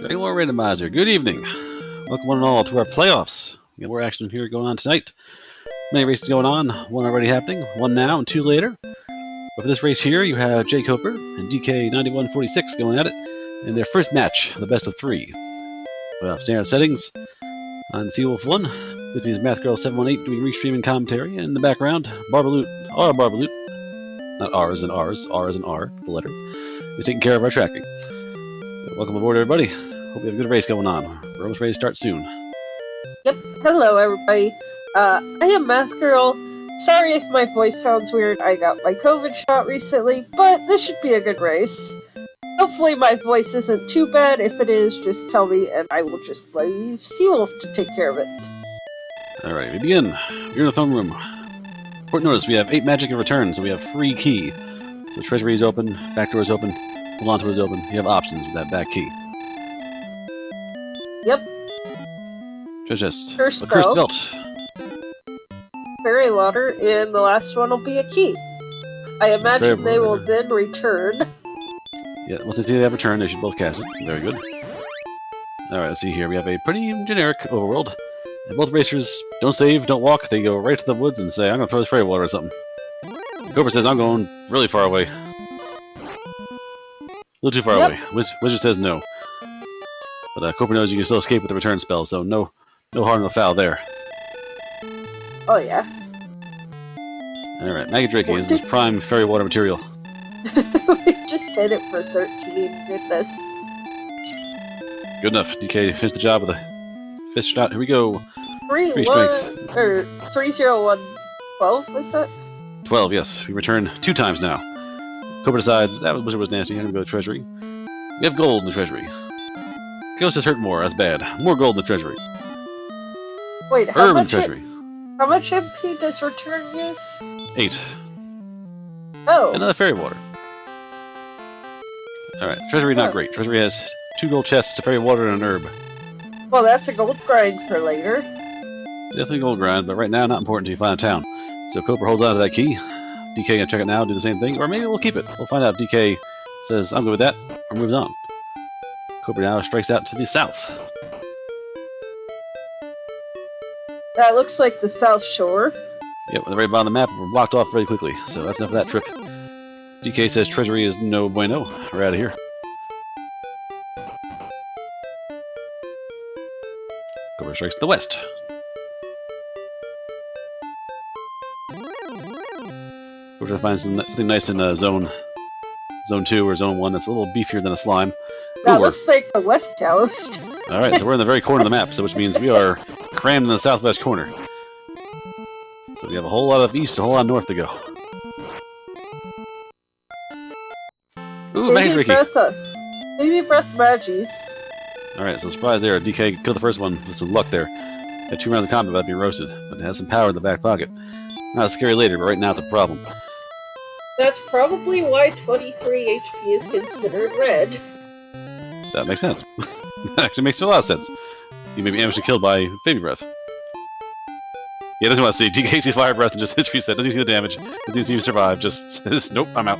Dragon War Randomizer, good evening. Welcome one and all to our playoffs. We got more action here going on tonight. Many races going on, one already happening, one now and two later. But for this race here, you have jkoper and dk9146 going at it in their first match, the best of three. Standard settings on Seawolf 1, with me is MathGirl718 doing restreaming commentary, and in the background, Barbaloot, our Barbaloot, not R as in ours, R as in R, the letter, is taking care of our tracking. So welcome aboard, everybody. Hope we have a good race going on. We're almost ready to start soon. Yep. Hello, everybody. I am Math Girl. Sorry if my voice sounds weird. I got my COVID shot recently, but this should be a good race. Hopefully my voice isn't too bad. If it is, just tell me, and I will just leave Seawolf to take care of it. Alright, we begin. We're in the throne room. Important notice, we have 8 magic in return, so we have free key. So treasury is open, back door is open, hold on to it is open. You have options with that back key. Yep. Treasure chest. Cursed belt. Fairy water, and the last one will be a key. I imagine they will then return. Yeah, once they see they have returned, they should both cast it. Very good. Alright, let's see here. We have a pretty generic overworld. And both racers don't save, don't walk. They go right to the woods and say, I'm going to throw this fairy water or something. Cobra says, I'm going really far away. A little too far away. Wizard says no. But Cobra knows you can still escape with the return spell, so no harm, no foul there. Oh, yeah. Alright, Maggot Drakey is this prime fairy water material. We just hit it for 13, goodness. Good enough. DK finished the job with a fist shot. Here we go. 30112, is that? 12, yes. We return 2 times now. Cobra decides that wizard was nasty. I'm gonna go to treasury. We have gold in the treasury. Ghost has hurt more. That's bad. More gold in the treasury. Wait, how much in the treasury? How much MP does return use? 8. Oh. Another fairy water. Alright, treasury not great. Treasury has 2 gold chests, a fairy water, and an herb. Well, that's a gold grind for later. Definitely gold grind, but right now not important until you find a town. So Cobra holds on to that key. DK gonna check it now, do the same thing, or maybe we'll keep it. We'll find out if DK says, I'm good with that, or moves on. Cobra now strikes out to the south. That looks like the South Shore. Yep, at the very bottom of the map, we're blocked off very quickly, so that's enough of that trip. DK says treasury is no bueno. We're out of here. Cobra strikes to the west. We're trying to find something nice in Zone 2 or Zone 1 that's a little beefier than a slime. That looks like the West Coast. Alright, so we're in the very corner of the map, so which means we are crammed in the southwest corner. So we have a whole lot of east, a whole lot of north to go. Ooh, Magic Drakey! Baby breath Magis. Alright, so surprise there. DK killed the first one with some luck there. Had 2 rounds of combat without being roasted, but it has some power in the back pocket. Not scary later, but right now it's a problem. That's probably why 23 HP is considered red. That makes sense. That actually makes a lot of sense. You may be ambushed and killed by baby breath. Yeah, doesn't want to see. DK sees fire breath and just hits reset. Doesn't see the damage. Doesn't see you survive. Just says, nope, I'm out.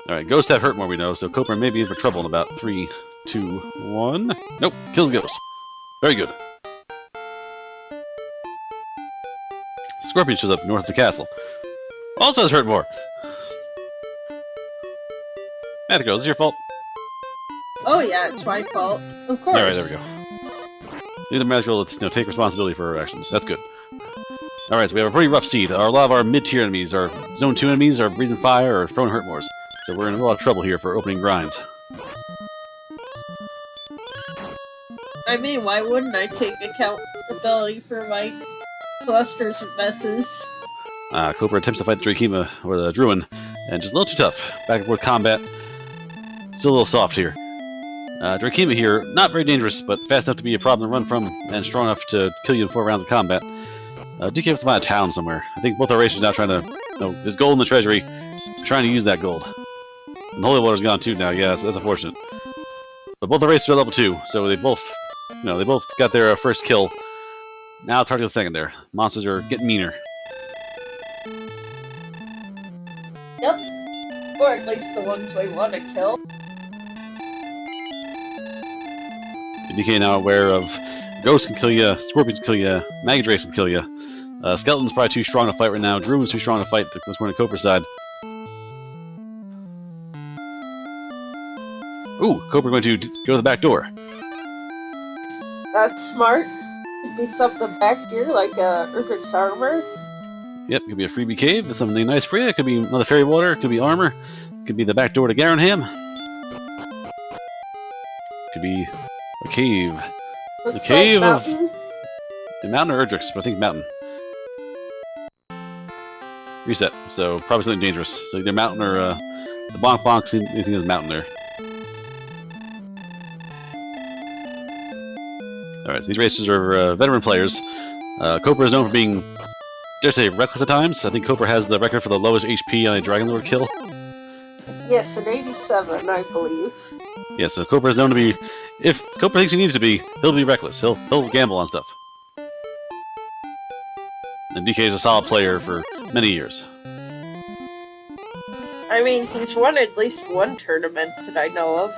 Alright, ghosts have hurt more, we know, so Cobra may be in for trouble in about 3, 2, 1. Nope, kills the ghost. Very good. Scorpion shows up north of the castle. Also has hurt more. Math Girl, is this your fault? Oh yeah, it's my fault. Of course. Alright, there we go. These are Math Girl to take responsibility for her actions. That's good. Alright, so we have a pretty rough seed. A lot of our mid-tier enemies, our Zone 2 enemies, are breathing fire or throwing hurt mores. So we're in a lot of trouble here for opening grinds. I mean, why wouldn't I take accountability for my clusters of messes? Cobra attempts to fight the Drakima, or the Druin, and just a little too tough. Back and forth combat. Still a little soft here. Drakima here, not very dangerous, but fast enough to be a problem to run from, and strong enough to kill you in 4 rounds of combat. DK has to find a town somewhere. I think both our racers are now trying to... No, there's gold in the treasury. Trying to use that gold. And the holy water's gone too now, yeah, that's unfortunate. But both the racers are level 2, so they both... they both got their first kill. Now it's hard to get the second there. Monsters are getting meaner. Yep. Or at least the ones we want to kill. DK now aware of ghosts can kill you, scorpions can kill you, maggot drakes can kill you. Skeleton's probably too strong to fight right now. Droom's too strong to fight. Let's go on the Coper side. Ooh, Coper going to go to the back door. That's smart. Could be something back here, like Urgent's armor. Yep, could be a freebie cave. There's something nice for you. It could be another fairy water. It could be armor. It could be the back door to Garenham. Could be a cave. Looks the cave like of the mountain or Erdrix, but I think mountain. Reset. So probably something dangerous. So either mountain or the bonk bonks. Anything is mountain there. All right. So these racers are veteran players. Coper is known for being, dare I say, reckless at times. I think Coper has the record for the lowest HP on a Dragon Lord kill. Yes, an 87, I believe. Yeah, so Coper is known to be, if Coper thinks he needs to be, he'll be reckless. He'll gamble on stuff. And DK is a solid player for many years. I mean, he's won at least one tournament that I know of.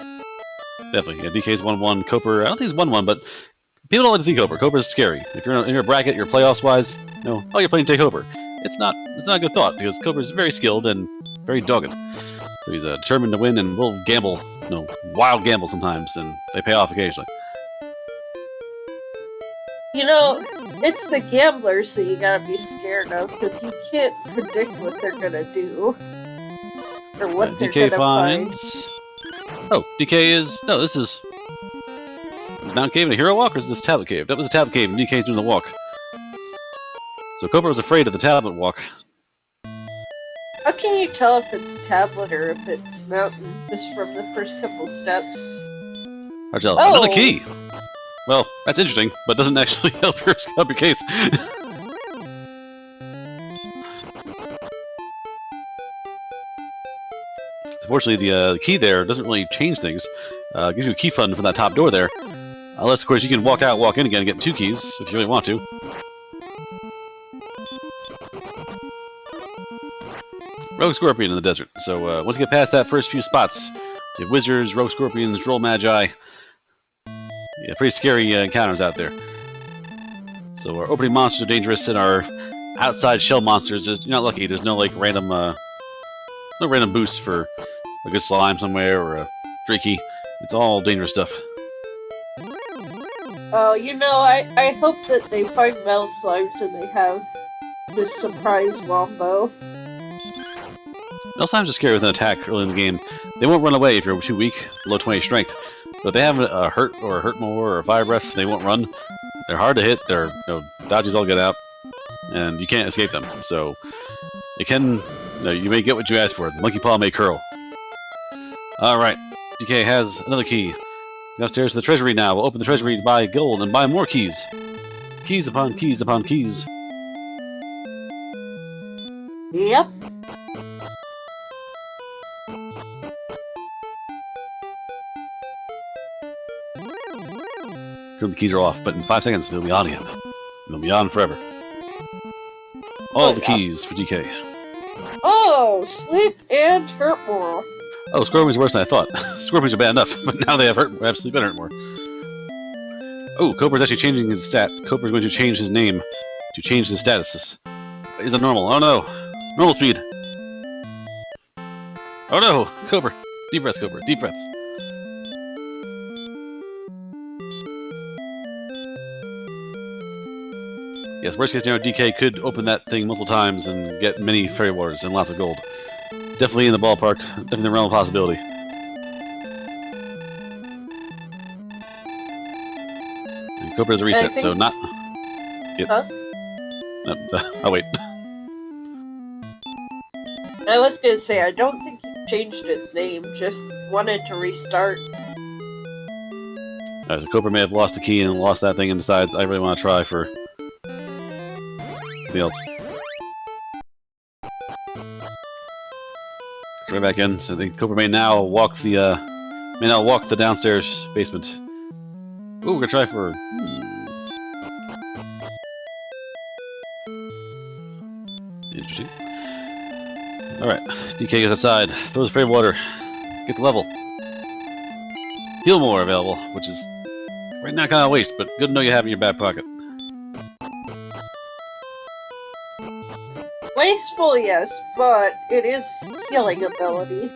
Definitely. Yeah, DK's won one. Coper, I don't think he's won one, but people don't like to see Coper. Coper's scary. If you're in your bracket, you're playoffs-wise, no, oh, you're playing jkoper. It's not a good thought, because Coper's very skilled and very dogged. So he's determined to win and will gamble, wild gamble sometimes, and they pay off occasionally. You know, it's the gamblers that you gotta be scared of, because you can't predict what they're gonna do. Or what they're DK gonna finds... Oh, DK is... No, this is... Is Mount Cave in a hero walk, or is this tablet cave? That was a tablet cave, and DK's doing the walk. So Coper was afraid of the tablet walk. How can you tell if it's tablet or if it's mountain just from the first couple steps? Hard to tell. Oh. Another key! Well, that's interesting, but doesn't actually help your case. Unfortunately, the key there doesn't really change things. It gives you a key fund from that top door there. Unless, of course, you can walk out, walk in again, and get 2 keys, if you really want to. Rogue Scorpion in the desert. So, once you get past that first few spots, you have wizards, rogue scorpions, droll magi. Yeah, pretty scary encounters out there. So our opening monsters are dangerous, and our outside shell monsters, you're not lucky. There's no like random, no random boosts for a good slime somewhere or a drakey. It's all dangerous stuff. Oh, you know, I hope that they find metal slimes and they have this surprise wombo. Metal slimes are scary with an attack early in the game. They won't run away if you're too weak, below 20 strength. But if they have a hurt or a hurt more or a fire breath, they won't run. They're hard to hit. They're dodges all get out, and you can't escape them. So it can, you may get what you ask for. The monkey paw may curl. All right, DK has another key. Upstairs to the treasury now. We'll open the treasury to buy gold and buy more keys. Keys upon keys upon keys. Yep. The keys are off, but in 5 seconds they'll be on again. They'll be on forever. All the keys for DK. Oh, sleep and hurt more. Oh, Scorpions are worse than I thought. Scorpions are bad enough, but now they have sleep and hurt more. Oh, Coper's actually changing his stat. Coper's going to change his name to change his status. Is it normal? Oh no! Normal speed! Oh no! Coper! Deep breaths, Coper. Deep breaths. Yes, worst case scenario, DK could open that thing multiple times and get many fairy waters and lots of gold. Definitely in the ballpark. Definitely in the realm of possibility. And Coper has a reset, so not... Yep. Huh? Oh, wait. I was gonna say, I don't think he changed his name, just wanted to restart. So Coper may have lost the key and lost that thing and decides, I really want to try for... something else. It's right back in. So I think Coper may now walk the downstairs basement. Ooh, we're gonna try for. Interesting. All right, DK goes outside, throws fairy water, gets level. Heal more available, which is Right now, kind of waste, but good to know you have in your back pocket. Wasteful, yes, but it is healing ability.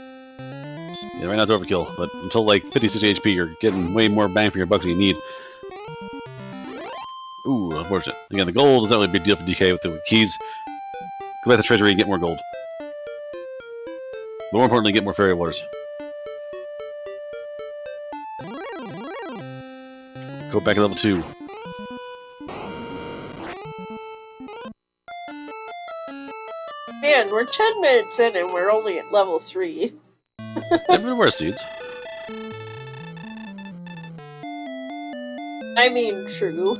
Yeah, right now it's overkill, but until like 56 HP, you're getting way more bang for your buck than you need. Ooh, unfortunate. Again, the gold is not really a big deal for DK with the keys. Go back to the treasury and get more gold. But more importantly, get more fairy waters. Go back to level 2. Man, we're 10 minutes in and we're only at level 3. Everywhere seeds. I mean, true.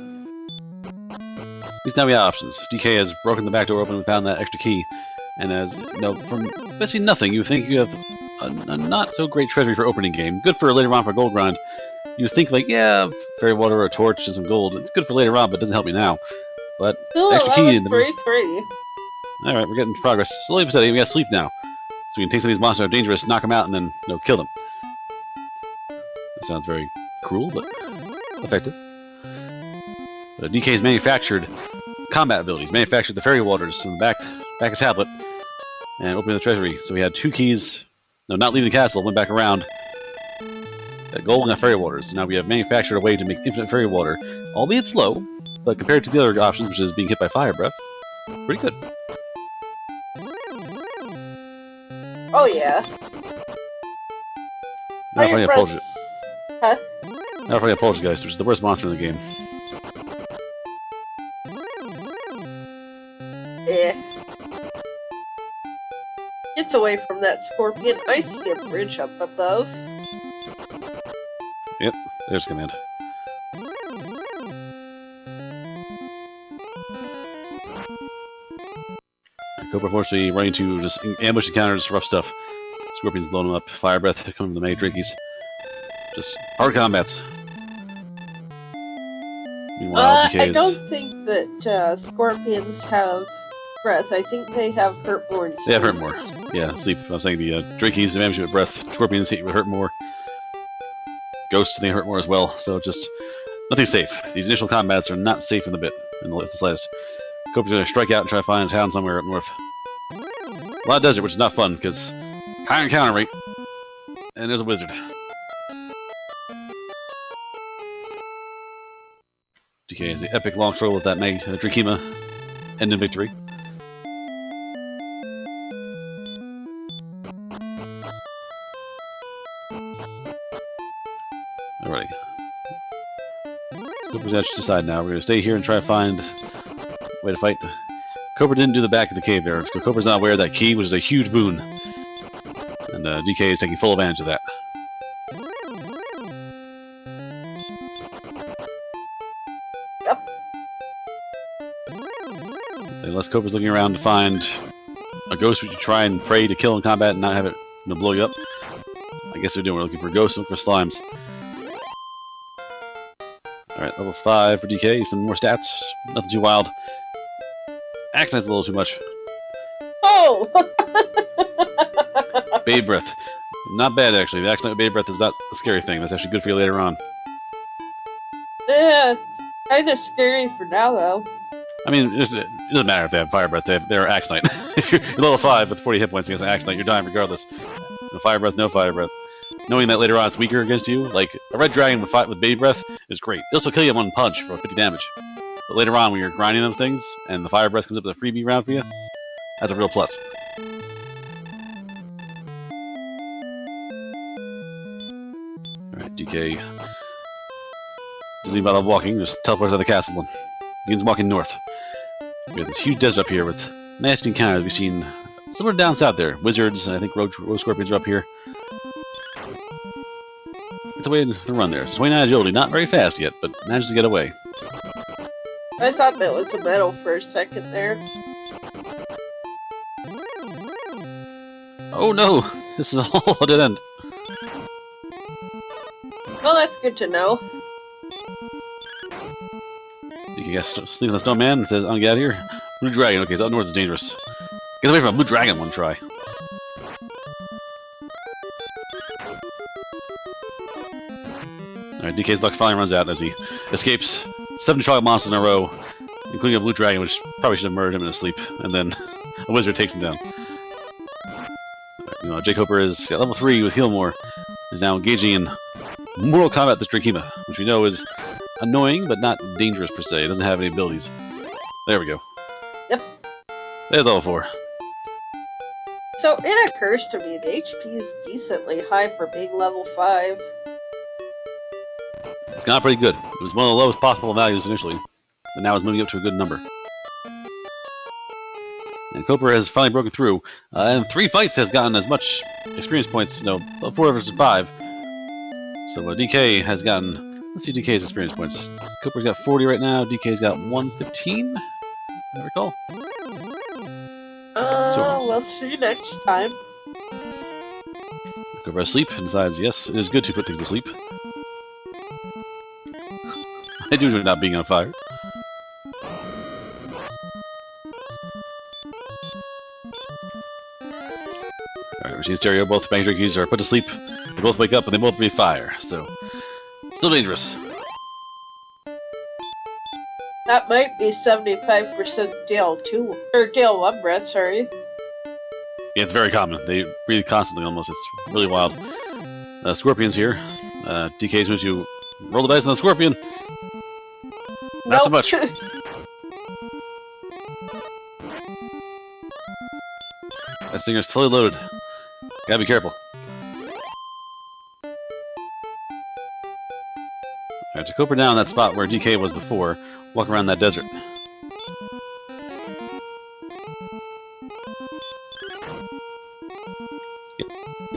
At least now we have options. DK has broken the back door open and found that extra key. And as, you know, from basically nothing, you think you have a not so great treasury for opening game. Good for later on for gold grind. You think like, yeah, fairy water or a torch and some gold. It's good for later on, but it doesn't help you now. But Ooh, extra key in the 3-3. Alright, we're getting progress. Slowly but steady, we gotta sleep now. So we can take some of these monsters that are dangerous, knock them out, and then, you know, kill them. That sounds very cruel, but effective. But DK's manufactured combat abilities, manufactured the fairy waters from the back of tablet, and opened the treasury. So we had 2 keys, no, not leaving the castle, went back around. Got gold and got fairy waters. So now we have manufactured a way to make infinite fairy water, albeit slow, but compared to the other options, which is being hit by fire breath, pretty good. Oh, yeah. Now fighting a Poltergeist. Huh? Now fighting a Poltergeist, which is the worst monster in the game. Eh. Gets away from that scorpion. I see a bridge up above. Yep, there's command. Cobra fortunately running to just ambush encounters, rough stuff. Scorpions blowing them up, fire breath coming from the May Drinkies. Just hard combats. Meanwhile, DK I is... don't think that scorpions have breath. I think they have hurt more and They sleep. have hurt more. Yeah, sleep. I was saying the Drinkies damage you with breath, Scorpions hit you with hurt more. Ghosts, they hurt more as well, so just nothing's safe. These initial combats are not safe in the slightest. Cobra's gonna strike out and try to find a town somewhere up north. A lot of desert, which is not fun, because high encounter rate, and there's a wizard. DK has the epic long struggle with that May Drakima, end in victory. Alrighty. Cobra's got to decide now. We're going to stay here and try to find a way to fight. Cobra didn't do the back of the cave there, so Cobra's not aware of that key, which is a huge boon. And DK is taking full advantage of that. Yep. Unless Cobra's looking around to find a ghost which you try and pray to kill in combat and not have it blow you up. I guess we're looking for ghosts, looking for slimes. Alright, level 5 for DK, some more stats, nothing too wild. Axe Knight's a little too much. Oh! Babe Breath. Not bad, actually. The Axe Knight with Babe Breath is not a scary thing. That's actually good for you later on. Yeah, kind of scary for now, though. I mean, it doesn't matter if they have Fire Breath. They're Axe Knight. If you're level 5 with 40 hit points against an Axe Knight, you're dying regardless. No Fire Breath, no Fire Breath. Knowing that later on it's weaker against you, like a Red Dragon with Babe Breath is great. It'll still kill you in one punch for 50 damage. But later on, when you're grinding those things, and the Fire Breath comes up with a freebie round for you, that's a real plus. Alright, DK doesn't even bother walking, just teleports out of the castle and begins walking north. We have this huge desert up here with nasty encounters. We've seen somewhere down south there. Wizards, and I think rogue scorpions are up here. It's a way to run there. It's 29 agility, not very fast yet, but manages to get away. I thought that was a medal for a second there. Oh no! This is all a dead end. Well, that's good to know. You can guess sleep on the snowman and says, I'm gonna get out of here. Blue dragon, okay, so up north is dangerous. Get away from a blue dragon one try. Alright, DK's luck finally runs out as he escapes 7 chocolate monsters in a row, including a blue dragon, which probably should have murdered him in his sleep, and then a wizard takes him down. Right, jkoper is at level 3 with Healmore, is now engaging in mortal combat with Drakima, which we know is annoying but not dangerous per se. It doesn't have any abilities. There we go. Yep. There's level 4. So it occurs to me the HP is decently high for being level 5. It's gone pretty good. It was one of the lowest possible values initially, but now it's moving up to a good number. And Koper has finally broken through, and 3 fights has gotten as much experience points, 4 versus 5. So DK has gotten, let's see DK's experience points. Koper's got 40 right now, DK's got 115, I recall. We'll see next time. Koper has sleep and decides, yes, it is good to put things to sleep. I do enjoy not being on fire. Alright, Machine Stereo, both Bang Drakes are put to sleep. They both wake up and they both breathe fire, so still dangerous. That might be 75% DL2 or DL1 breath, sorry. Yeah, it's very common. They breathe constantly almost. It's really wild. Scorpion's here. DK's going to roll the dice on the Scorpion. Not so much. That Stinger's fully loaded. Gotta be careful. Alright, to Koper down in that spot where DK was before. Walk around that desert.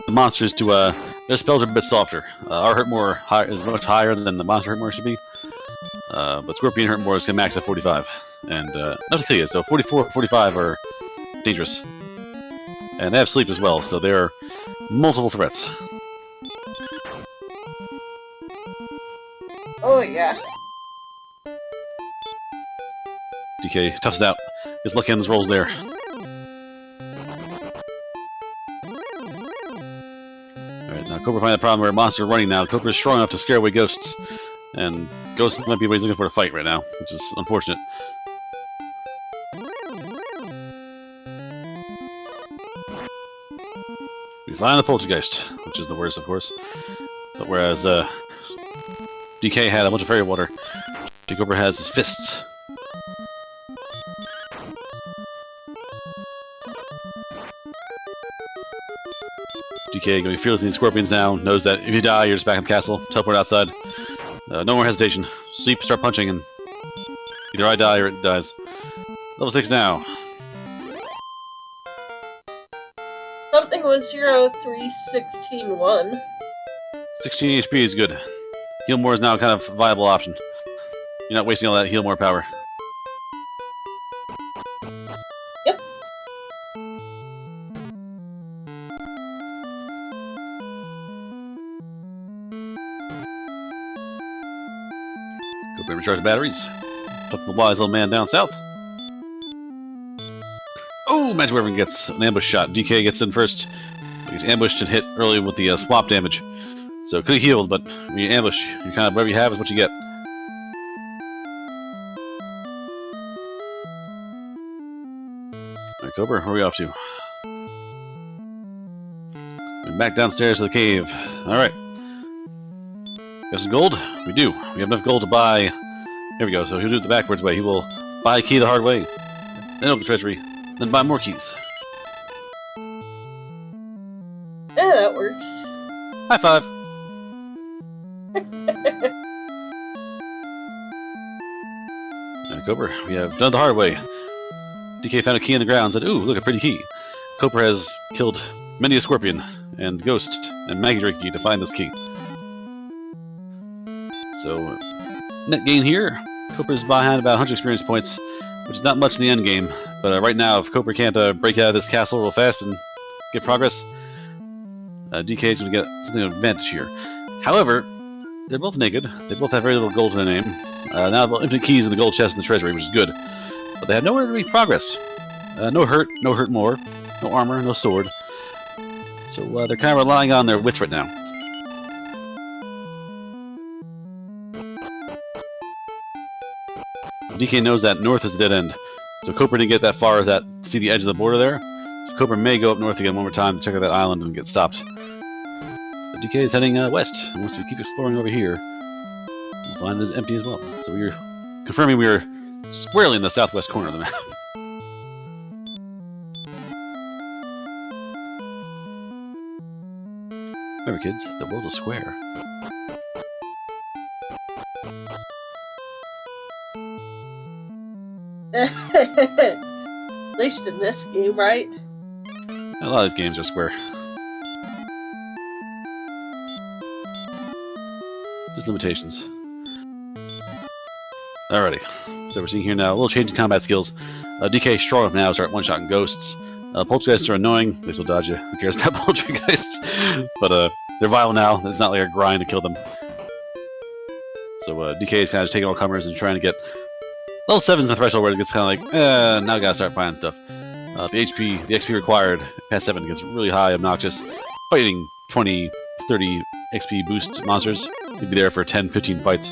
The monsters to their spells are a bit softer. Our hurt more is much higher than the monster hurt more should be. But Scorpion hurt more is going to max at 45. And not to tell you, so 44, 45 are dangerous. And they have sleep as well, so they're multiple threats. Oh yeah. DK toughs it out. His luck ends rolls there. Alright, now Koper finds the problem where monsters are running now. Koper is strong enough to scare away ghosts. And ghosts might be what he's looking for to fight right now, which is unfortunate. We find the poltergeist, which is the worst, of course. But whereas DK had a bunch of fairy water, jkoper has his fists. DK going fearlessly in scorpions now, knows that if you die, you're just back in the castle, teleport outside. No more hesitation. Sleep, start punching, and either I die or it dies. Level 6 now. Something was 03161. 16 HP is good. Heal more is now kind of a viable option. You're not wasting all that heal more power. Yep. Go and recharge the batteries. Put the wise little man down south. Oh, Magic Weapon gets an ambush shot. DK gets in first. He's ambushed and hit early with the swap damage. So could have healed, but when you ambush, you kind of whatever you have is what you get. Alright, Koper, where are we off to? We're back downstairs to the cave. Alright. Got some gold? We do. We have enough gold to buy. Here we go. So he'll do it the backwards way. He will buy a key the hard way, then open the treasury, then buy more keys. Yeah, that works. High five. Alright, Koper, we have done it the hard way. DK found a key in the ground and said, ooh, look, a pretty key. Koper has killed many a scorpion, and ghost, and Maggie Drake to find this key. So, net gain here. Koper's behind about 100 experience points, which is not much in the end game. But right now, if Koper can't break out of this castle real fast and get progress, DK is going to get something of advantage here. However, they're both naked. They both have very little gold to their name. Now they'll infinite keys in the gold chest in the treasury, which is good. But they have nowhere to make progress. No hurt more, no armor, no sword. So they're kind of relying on their wits right now. DK knows that north is a dead end. So Koper didn't get that far as that, see the edge of the border there? So Koper may go up north again one more time to check out that island and get stopped. But DK is heading west, and once we keep exploring over here, we'll find it is empty as well. So we're confirming we are squarely in the southwest corner of the map. Remember kids, the world is square. At least in this game, right? A lot of these games are square. Just limitations. Alrighty, so we're seeing here now a little change in combat skills. DK strong enough now to start one-shotting ghosts. Poltergeists are annoying, they still dodge you. Who cares about poltergeists? But they're viable now, it's not like a grind to kill them. So DK is kind of taking all comers and trying to get level 7's the threshold where it gets kind of like, now I gotta start finding stuff. The XP required past 7 gets really high, obnoxious. Fighting 20, 30 XP boost monsters, you'd be there for 10, 15 fights.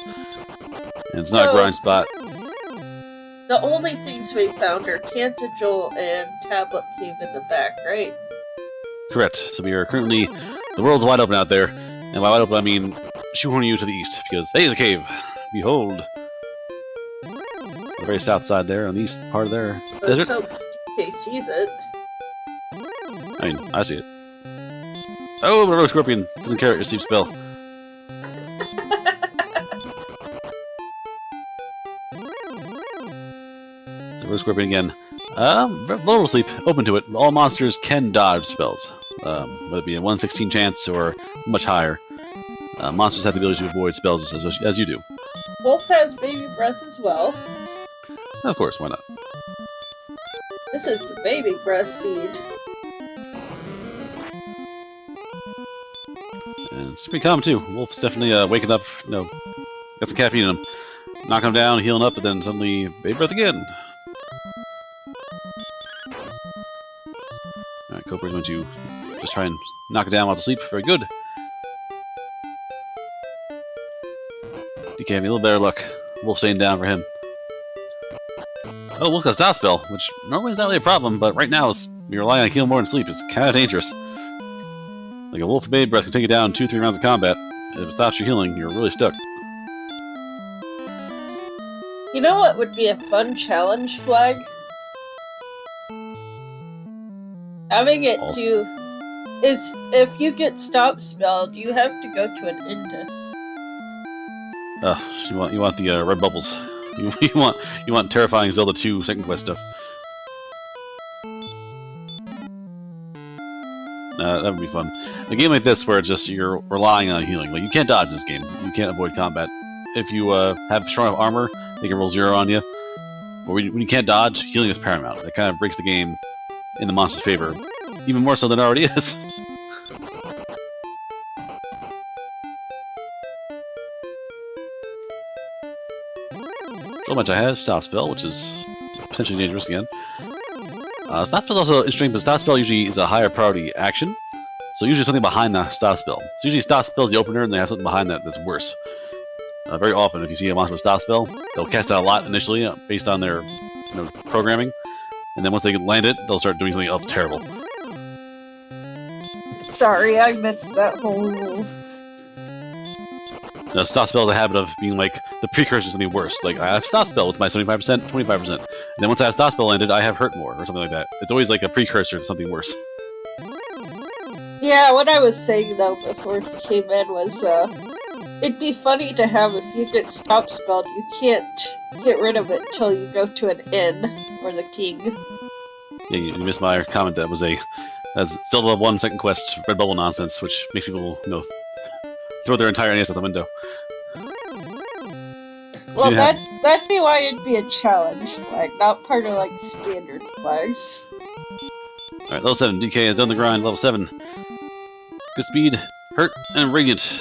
And it's not a grind spot. The only things we found are Cantigel and Tablet Cave in the back, right? Correct. So we are currently, the world's wide open out there. And by wide open I mean shoehorning you to the east, because there's a cave. Behold. On the very south side there, on the east part of their desert. Let's hope DK sees it. I mean, I see it. Oh, the Rogue Scorpion doesn't care what your sleep spell. So Rogue Scorpion again. Vulnerable sleep, open to it. All monsters can dodge spells. Whether it be a 1/16 chance or much higher. Monsters have the ability to avoid spells as you do. Wolf has baby breath as well. Of course, why not? This is the baby breath seed. And it's pretty common too. Wolf's definitely waking up, got some caffeine in him. Knocking him down, healing up, but then suddenly baby breath again. Alright, Koper's going to just try and knock it down while to sleep. Very good. DK having a little better luck. Wolf staying down for him. Oh, Wolf got a stop spell, which normally is not really a problem, but right now you're relying on heal more than sleep. It's kind of dangerous. Like a Wolf of Baby Breath can take you down 2-3 rounds of combat. And if it stops your healing, you're really stuck. You know what would be a fun challenge flag? Having it do is if you get stop spelled, you have to go to an end. You want the red bubbles. You want terrifying Zelda 2 second quest stuff. That would be fun. A game like this where it's just you're relying on healing. Like you can't dodge in this game. You can't avoid combat. If you have strong enough armor, they can roll 0 on you. But when you can't dodge, healing is paramount. That kind of breaks the game in the monster's favor, even more so than it already is. So much I have stop spell, which is potentially dangerous again. Stop spell is also interesting, but stop spell usually is a higher priority action. So usually something behind the stop spell. So usually stop spell is the opener, and they have something behind that that's worse. Very often, if you see a monster with stop spell, they'll cast out a lot initially based on their programming, and then once they land it, they'll start doing something else terrible. Sorry, I missed that whole rule. Stop spell is a habit of being like the precursor to something worse. Like, I have stop spell, it's my 75%, 25%. And then once I have stop spell landed, I have hurt more, or something like that. It's always like a precursor to something worse. Yeah, what I was saying though before he came in was, it'd be funny to have if you get stop spelled, you can't get rid of it until you go to an inn, or the king. Yeah, you missed my comment that was that's Zelda 1 second quest, red bubble nonsense, which makes people, throw their entire NES out the window. Well, that'd be why it'd be a challenge flag, not part of, like, standard flags. Alright, level 7, DK has done the grind, level 7. Good speed, hurt, and radiant.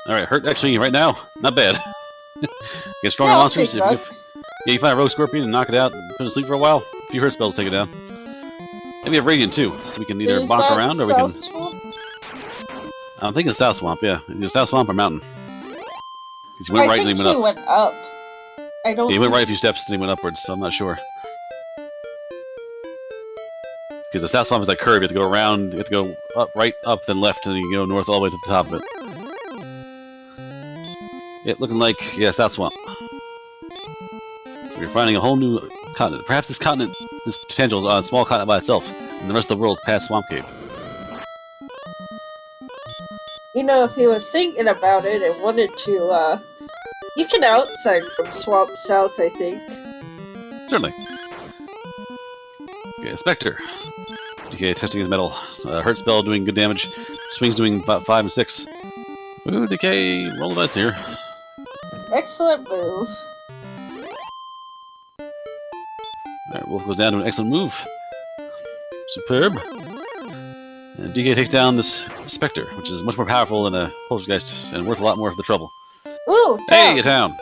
Alright, hurt actually, right now, not bad. Get stronger monsters. You find a rogue scorpion and knock it out and put it to sleep for a while. A few hurt spells take it down. And we have radiant too, so we can either bonk around or we can... Swamp? I'm thinking South Swamp, yeah. Either South Swamp or Mountain. You went right and he went up. Went up. I don't. He went right a few steps and he went upwards, so I'm not sure. Because the South Swamp is that curve, you have to go around, you have to go up, right, up, then left, and then you go north all the way to the top of it. It looking like, yeah, South Swamp. So you're finding a whole new continent. Perhaps this continent, this potential is on a small continent by itself, and the rest of the world is past Swamp Cave. You know, if he was thinking about it and wanted to, you can outside from Swamp South, I think. Certainly. Okay, Spectre. DK testing his metal. Hurt spell doing good damage. Swings doing about 5 and 6. Ooh, DK, roll the dice here. Excellent move. Alright, Wolf goes down to an excellent move. Superb. And DK takes down this Spectre, which is much more powerful than a Poltergeist and worth a lot more for the trouble. Ooh, Hey, a town!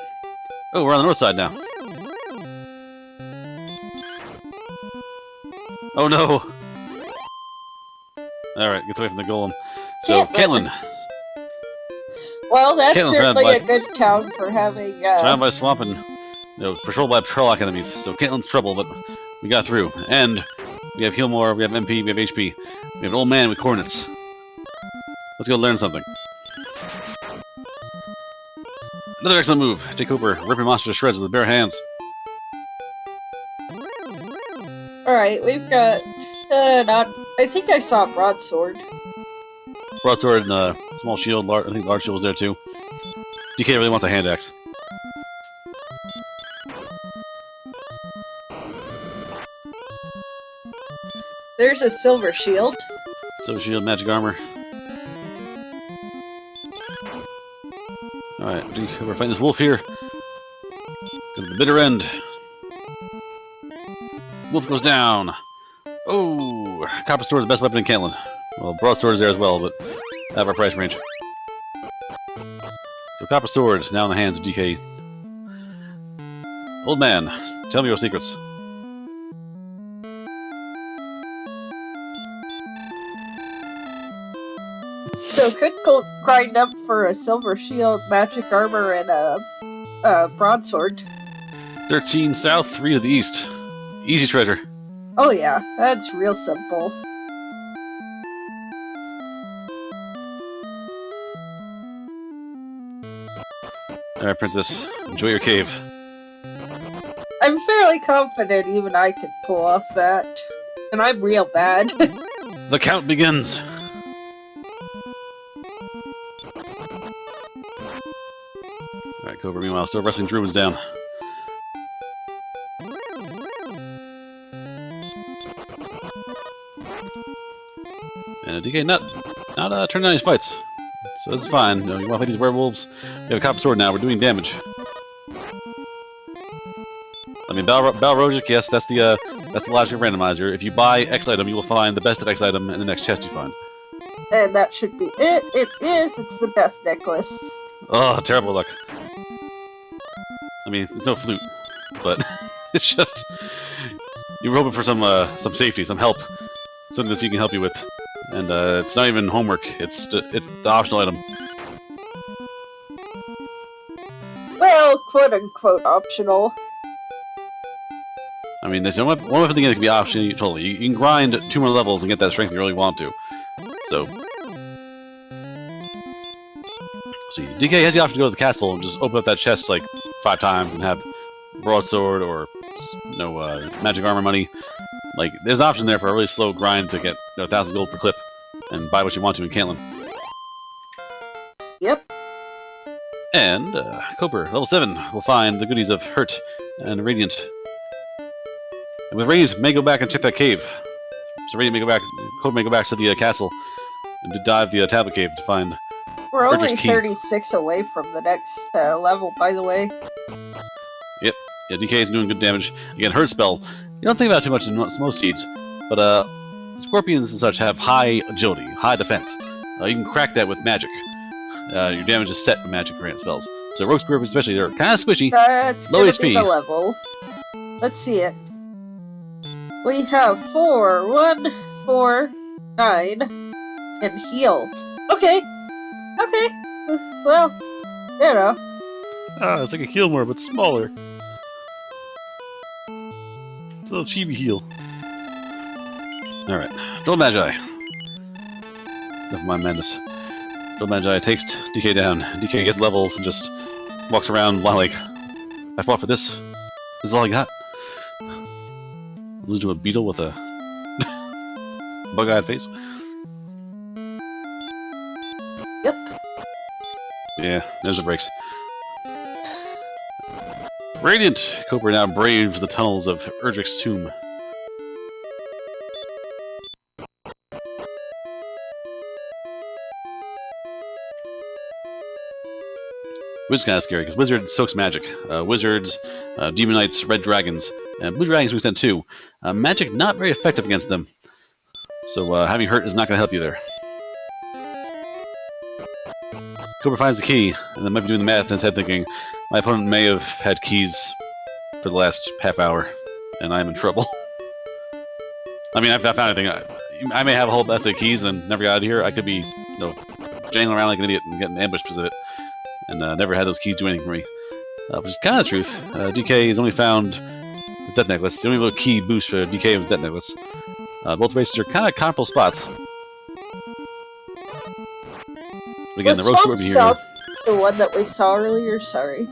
Oh, we're on the north side now. Oh no! Alright, gets away from the golem. So, Caitlin. Well, that's Caitlin's certainly surrounded a good town for having, surrounded by swamp and patrolled by Sherlock enemies. So Caitlin's trouble, but we got through. And we have heal more, we have MP, we have HP. We have an old man with coordinates. Let's go learn something. Another excellent move. jkoper, ripping monster to shreds with his bare hands. Alright, we've got, I think I saw a broadsword. Broadsword and small shield, I think large shield was there too. DK really wants a hand axe. There's a silver shield. Silver shield, magic armor. Alright, we're fighting this wolf here. Go to the bitter end. Wolf goes down. Oh, copper sword is the best weapon in Caitlin. Well, broadsword is there as well, but out of our price range. So copper sword now in the hands of DK. Old man, tell me your secrets. So could go grind up for a silver shield, magic armor, and a broadsword. 13 south, 3 to the east. Easy treasure. Oh yeah, that's real simple. Alright, princess. Enjoy your cave. I'm fairly confident even I could pull off that. And I'm real bad. The count begins. Alright, Cobra, meanwhile, still wrestling druids down. And DK not turning down these fights. So this is fine. You want to fight these werewolves? We have a copper sword now, we're doing damage. I mean, Balrogic, yes, that's the logic of Randomizer. If you buy X item, you will find the best of X item in the next chest you find. And that should be it. It is. It's the death necklace. Oh, terrible luck. I mean, it's no flute, but it's just you were hoping for some safety, some help, something that you can help you with, and it's not even homework. It's the optional item. Well, quote unquote optional. I mean, there's one weapon thing that can be optional. Totally, you can grind 2 more levels and get that strength if you really want to. So, DK has the option to go to the castle and just open up that chest like 5 times and have broadsword or magic armor money. Like, there's an option there for a really slow grind to get 1,000 gold per clip and buy what you want to in Caitlin. Yep. And Cooper, level 7, will find the goodies of Hurt and Radiant. And with Radiant, may go back and check that cave. So Radiant may go back, Cooper may go back to the castle and to dive the tablet cave to find. We're only key. 36 away from the next level, by the way. Yep. Yeah, DK is doing good damage. Again, Hurt spell. You don't think about it too much in most seeds, but scorpions and such have high agility, high defense. You can crack that with magic. Your damage is set with magic spells. So rogue scorpions especially, they're kind of squishy. That's low gonna HP. be the level. Let's see it. We have 4, 1, 4, 9, and heal. Okay. Okay. Well, you know. Ah, it's like a heal more, but smaller. little chibi heal. Alright. Drill Magi. Enough of my madness. Drill Magi takes DK down. DK gets levels and just walks around like, I fought for this. This is all I got. Lose to a beetle with a bug-eyed face. Yep. Yeah, there's the brakes. Radiant! Cooper now braves the tunnels of Erdrick's tomb. Wizard's kind of scary, because Wizard soaks magic. Wizards, Demon Knights, Red Dragons, and Blue Dragons we sent too. Magic not very effective against them. So having hurt is not going to help you there. Cooper finds the key, and then might be doing the math in his head thinking, my opponent may have had keys for the last half hour, and I'm in trouble. I mean, I've not found anything. I may have a whole basket of keys and never got out of here. I could be, jangling around like an idiot and getting ambushed because of it. And never had those keys do anything for me. Which is kind of the truth. DK has only found the Death Necklace. The only little key boost for DK was Death Necklace. Both races are kind of comparable spots. But again, the road over here. The one that we saw earlier, sorry.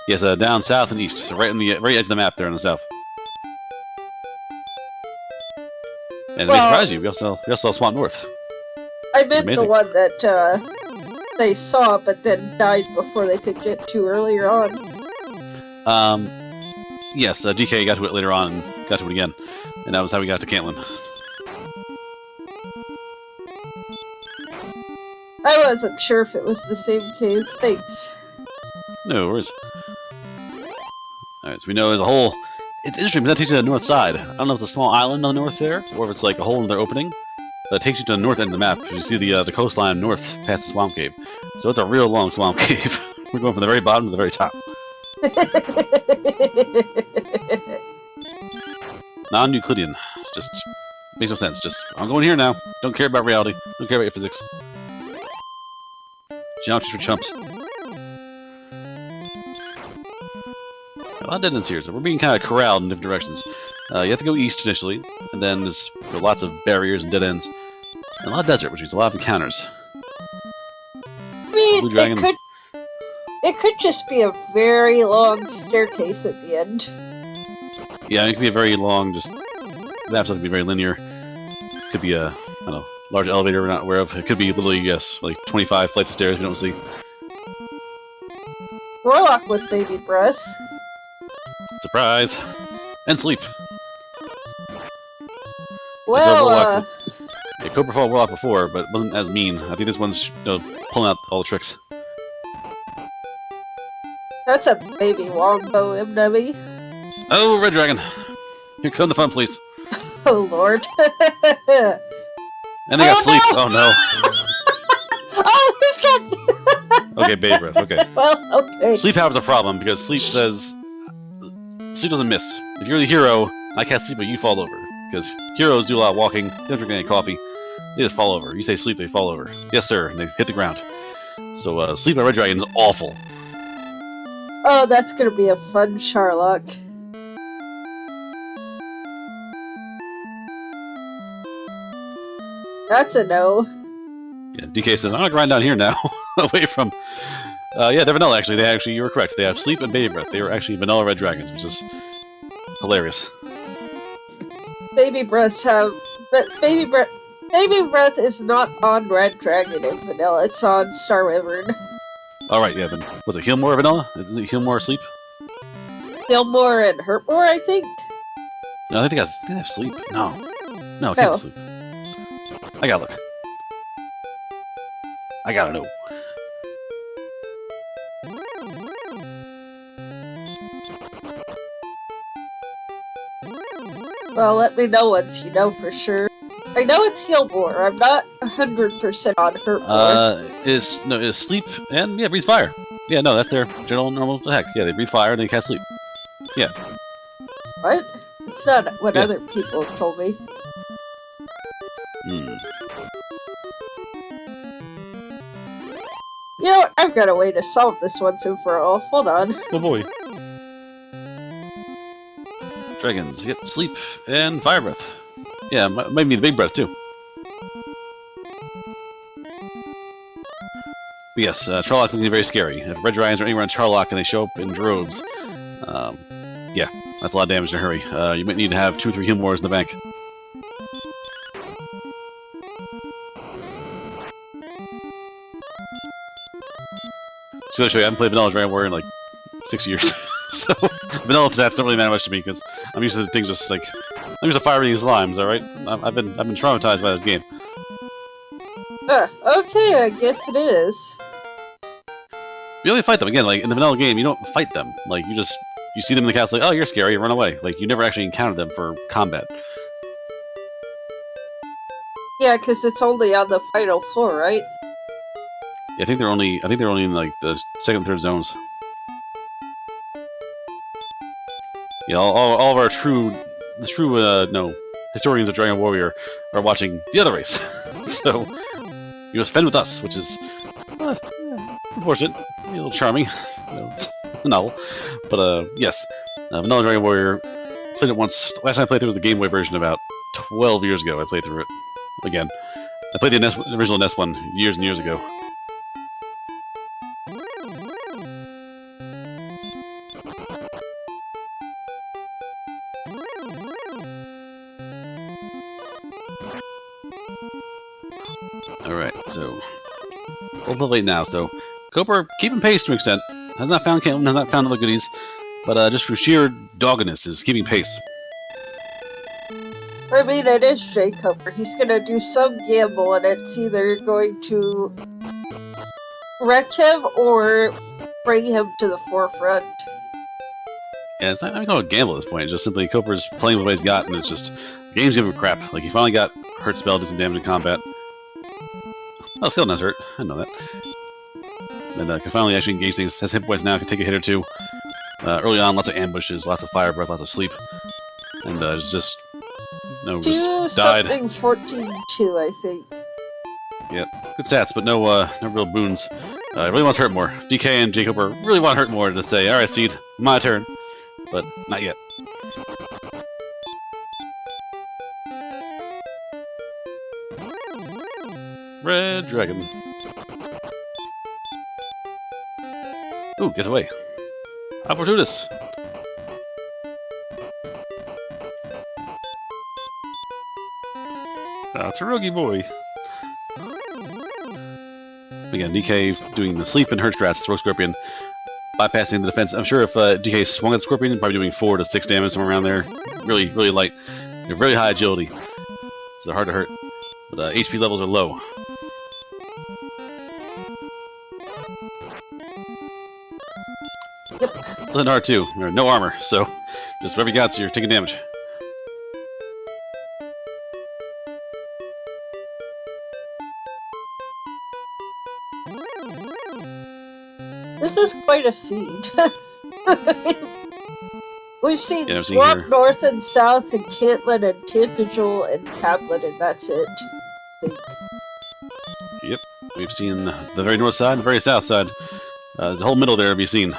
Yes, down south and east. So right on the very edge of the map there in the south. And it may surprise you, we also saw Swamp North. I meant the one that they saw, but then died before they could get to earlier on. Yes, DK got to it later on and got to it again. And that was how we got to Cantlin. I wasn't sure if it was the same cave. Thanks. No worries. Alright, so we know there's a hole. It's interesting, because that takes you to the north side. I don't know if it's a small island on the north there, or if it's like a hole in their opening. But it takes you to the north end of the map. You see the coastline north past the swamp cave. So it's a real long swamp cave. We're going from the very bottom to the very top. Non-Euclidean. Just makes no sense. Just, I'm going here now. Don't care about reality. Don't care about your physics. Geometry for chumps. A lot of dead ends here, so we're being kind of corralled in different directions. You have to go east initially, and then there's lots of barriers and dead ends. And a lot of desert, which means a lot of encounters. I mean, it could just be a very long staircase at the end. Yeah, it could be a very long, just... The map's not going to be very linear. It could be a, I don't know, large elevator we're not aware of. It could be literally, yes, like 25 flights of stairs we don't see. Warlock with baby breath. Surprise! And sleep. Well, Yeah, Cooper fought Warlock before, but it wasn't as mean. I think this one's pulling out all the tricks. that's a baby Wombo, Mnummy. Oh, Red Dragon! Here come the fun police. Oh, Lord. And they got sleep. No. Oh, no. Oh, we've got... Okay, baby breath. Okay. Well, okay. Sleep has a problem, because sleep says... Sleep doesn't miss. If you're the hero, I cast sleep, but you fall over. Because heroes do a lot of walking, they don't drink any coffee, they just fall over. You say sleep, they fall over. Yes, sir, and they hit the ground. So, sleep by Red Dragon is awful. Oh, that's gonna be a fun Charlock. That's a no. Yeah, DK says, I'm gonna grind down here now, away from... yeah, they're vanilla, actually. You were correct. They have sleep and baby breath. They were actually vanilla Red Dragons, which is hilarious. Baby breaths have... But baby breath is not on Red Dragon in vanilla. It's on Star Wyvern. Alright, yeah, then... Was it Healmore or vanilla? Is it Healmore or sleep? Gilmore and Hurtmore, I think? No, I think they have sleep. No. No, it can't be sleep. I gotta look. I gotta know. Well, let me know once you know for sure. I know it's Gilmore. I'm not 100% on Hurtmore. Is sleep and, yeah, breathe fire. Yeah, no, that's their general normal attack. Yeah, they breathe fire and they cast sleep. Yeah. What? It's not what other people told me. Hmm. You know what? I've got a way to solve this once and for all. Hold on. Oh boy. Dragons get sleep and fire breath. Yeah, might need big breath too. But yes, Charlock can be very scary. If red dragons are anywhere on Charlock and they show up in droves, yeah, that's a lot of damage in a hurry. You might need to have 2 or 3 heal wars in the bank. So to show you, I haven't played Vanilla Dragon Warrior in like 6 years. So vanilla stats don't really matter much to me because I'm used to things just like I'm used to firing these slimes. All right, I've been traumatized by this game. Okay, I guess it is. You only fight them again. Like in the vanilla game, you don't fight them. Like you see them in the castle. Like, oh, you're scary. You run away. Like you never actually encountered them for combat. Yeah, because it's only on the final floor, right? Yeah, I think they're only in like the 2nd and 3rd zones. Yeah, all of our true historians of Dragon Warrior are watching the other race. So you must fend with us, which is unfortunate, a little charming. It's a novel, but yes, Vanilla Dragon Warrior. Played it once. Last time I played through was the Game Boy version about 12 years ago. I played through it again. I played the original NES one years and years ago. Alright, so a little late now, so jkoper keeping pace to an extent. Has not found Caitlin, has not found other goodies, but just for sheer doggedness is keeping pace. I mean, it is jkoper. He's gonna do some gamble, and it's either going to wreck him or bring him to the forefront. Yeah, it's not even called a gamble at this point. It's just simply jkoper's playing with what he's got, and it's just the game's giving him crap. Like he finally got hurt spell, did some damage in combat. Oh, Skeleton's hurt. I know that. And can finally actually engage things. Has hit points now. Can take a hit or two. Early on, lots of ambushes, lots of fire breath, lots of sleep, and it's just just died. Something 14-2, I think. Yeah, good stats, but no real boons. I really want to hurt more. DK and jkoper really want to hurt more to say, all right, Seed, my turn, but not yet. Red dragon. Ooh, gets away. Opportunist. That's a rookie boy. Again, DK doing the sleep and hurt strats, throw scorpion, bypassing the defense. I'm sure if DK swung at the scorpion, probably doing 4 to 6 damage, somewhere around there. Really, really light. They're very high agility, so they're hard to hurt. But HP levels are low. Yep. Still in R2. No armor, so just whatever you got, so you're taking damage. This is quite a seed. We've seen Yeah, Swamp North and South, and Caitlin and Tindagel and Tablet, and that's it. I think. Yep, we've seen the very north side and the very south side. There's a whole middle there to be seen.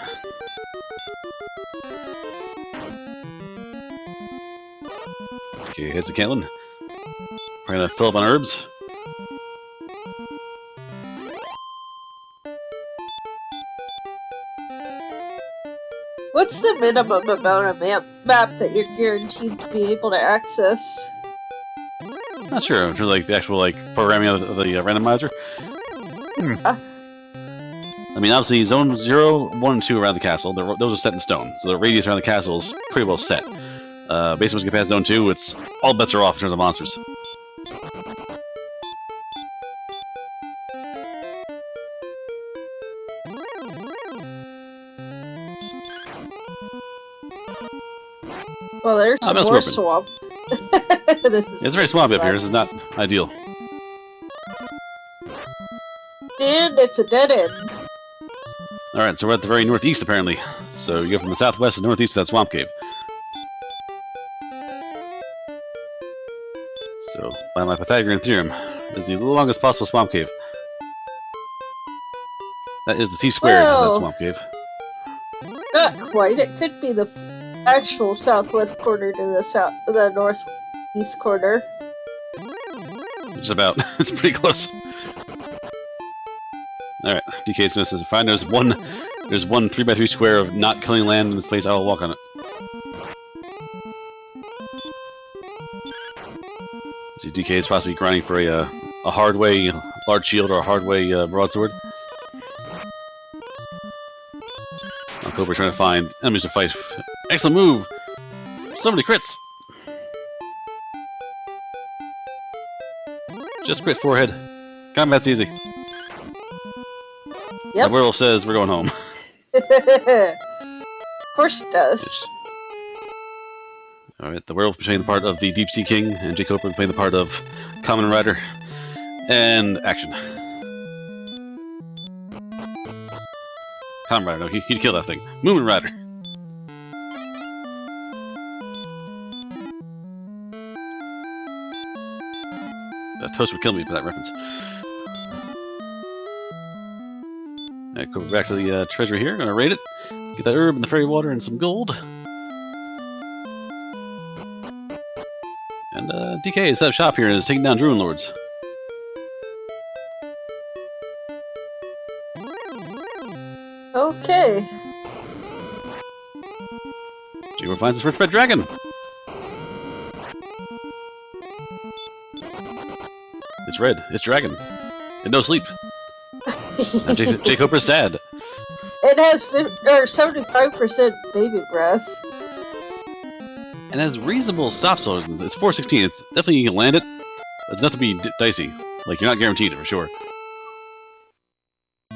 Okay, heads to Caitlin. We're gonna fill up on herbs. What's the minimum amount of map that you're guaranteed to be able to access? Not sure, in terms of like the actual programming of the randomizer. I mean, obviously, zone 0, 1, and 2 around the castle, those are set in stone, so the radius around the castle is pretty well set. Basically, once you get past zone 2, all bets are off in terms of monsters. Well, there's some more swamp. It's very swampy up here. This is not ideal. And it's a dead end. Alright, so we're at the very northeast, apparently. So you go from the southwest to the northeast to that swamp cave. So, by my Pythagorean theorem, is the longest possible swamp cave. That is the C squared of that swamp cave. Not quite. It could be the actual southwest corner to the northeast corner. Just about. It's pretty close. Alright, DK's gonna find there's one 3x3 square of not killing land in this place. I will walk on it. See, DK is possibly grinding for a hardway large shield or a hardway broadsword. Jkoper trying to find enemies to fight. Excellent move! So many crits! Just crit forehead. Combat's easy. Yep. The werewolf says we're going home. Of course it does. Alright, the werewolf playing the part of the Deep Sea King, and jkoper playing the part of Common Rider. And action. Common Rider, no, he'd kill that thing. Moomin Rider. Toast would kill me for that reference. Alright, go back to the treasure here. Gonna raid it. Get that herb and the fairy water and some gold. And DK is set up shop here and is taking down Druid Lords. Okay. jkoper finds his first red dragon. It's red. It's dragon. And no sleep. jkoper's sad. It has 75% baby breath. And has reasonable stop stars. It's 416. It's definitely you can land it, but it's not to be dicey. Like you're not guaranteed it for sure.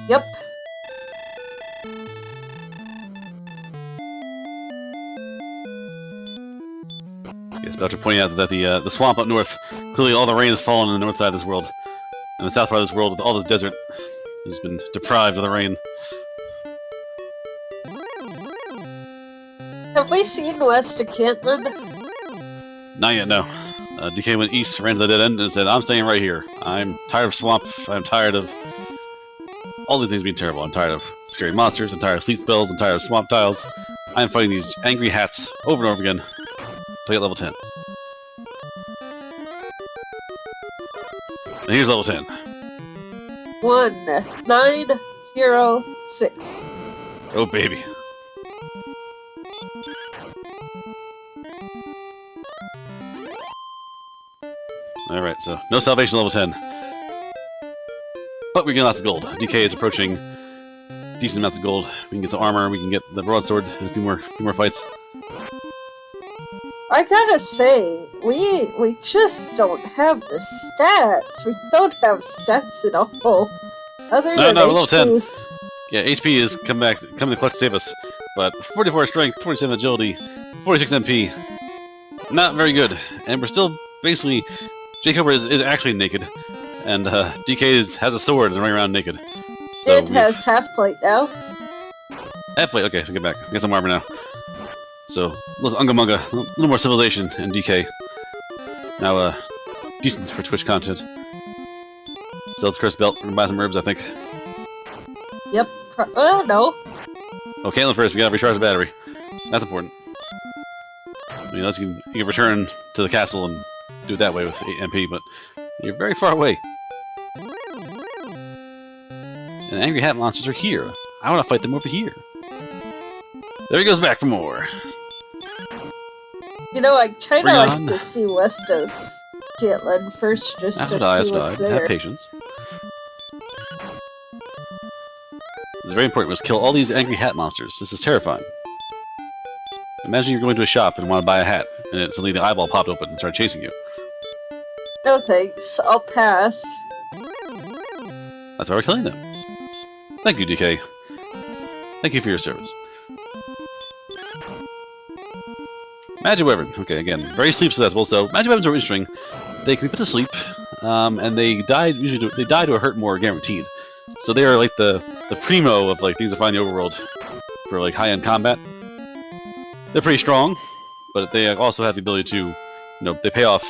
Yep. Yes, but after pointing out that the swamp up north, clearly all the rain has fallen on the north side of this world, and the south part of this world, with all this desert, has been deprived of the rain. Have we seen West of Cantland? Not yet, no. DK went east, ran to the dead end, and said, I'm staying right here. I'm tired of swamp. I'm tired of all these things being terrible. I'm tired of scary monsters. I'm tired of sleep spells. I'm tired of swamp tiles. I'm fighting these angry hats over and over again to get level 10. And here's level 10. 1906. Oh, baby. Alright, so no salvation level 10. But we get lots of gold. DK is approaching decent amounts of gold. We can get some armor, we can get the broadsword, and a few more fights. I gotta say, we just don't have the stats. We don't have stats at all. Other than No, HP. level 10. Yeah, HP is coming to clutch to save us. But 44 strength, 47 agility, 46 MP. Not very good. And we're still basically... jkoper is actually naked. And DK has a sword and running around naked. So it has half plate now. Half plate, okay, get back. Get some armor now. So, a little unga munga, a little more civilization in DK. Now, decent for Twitch content. Sells Curse Belt, we're gonna buy some herbs, I think. Yep. No. Oh, Caitlin first, we gotta recharge the battery. That's important. I mean, unless you can return to the castle and do it that way with 8 MP, but you're very far away. And the angry hat monsters are here. I want to fight them over here. There he goes back for more. You know, I kind of like on. to see west of Cantland first, just That's to what I see what's died. there. Have patience. It's very important. We must kill all these angry hat monsters. This is terrifying. Imagine you're going to a shop and want to buy a hat, and suddenly the eyeball popped open and started chasing you. No thanks, I'll pass. That's why we're killing them. Thank you, DK. Thank you for your service. Magic Weapon. Okay, again, very sleep susceptible, so magic weapons are interesting. They can be put to sleep, and they die to a hurt more guaranteed. So they are like the primo of like things that find the overworld for like high-end combat. They're pretty strong, but they also have the ability to, they pay off.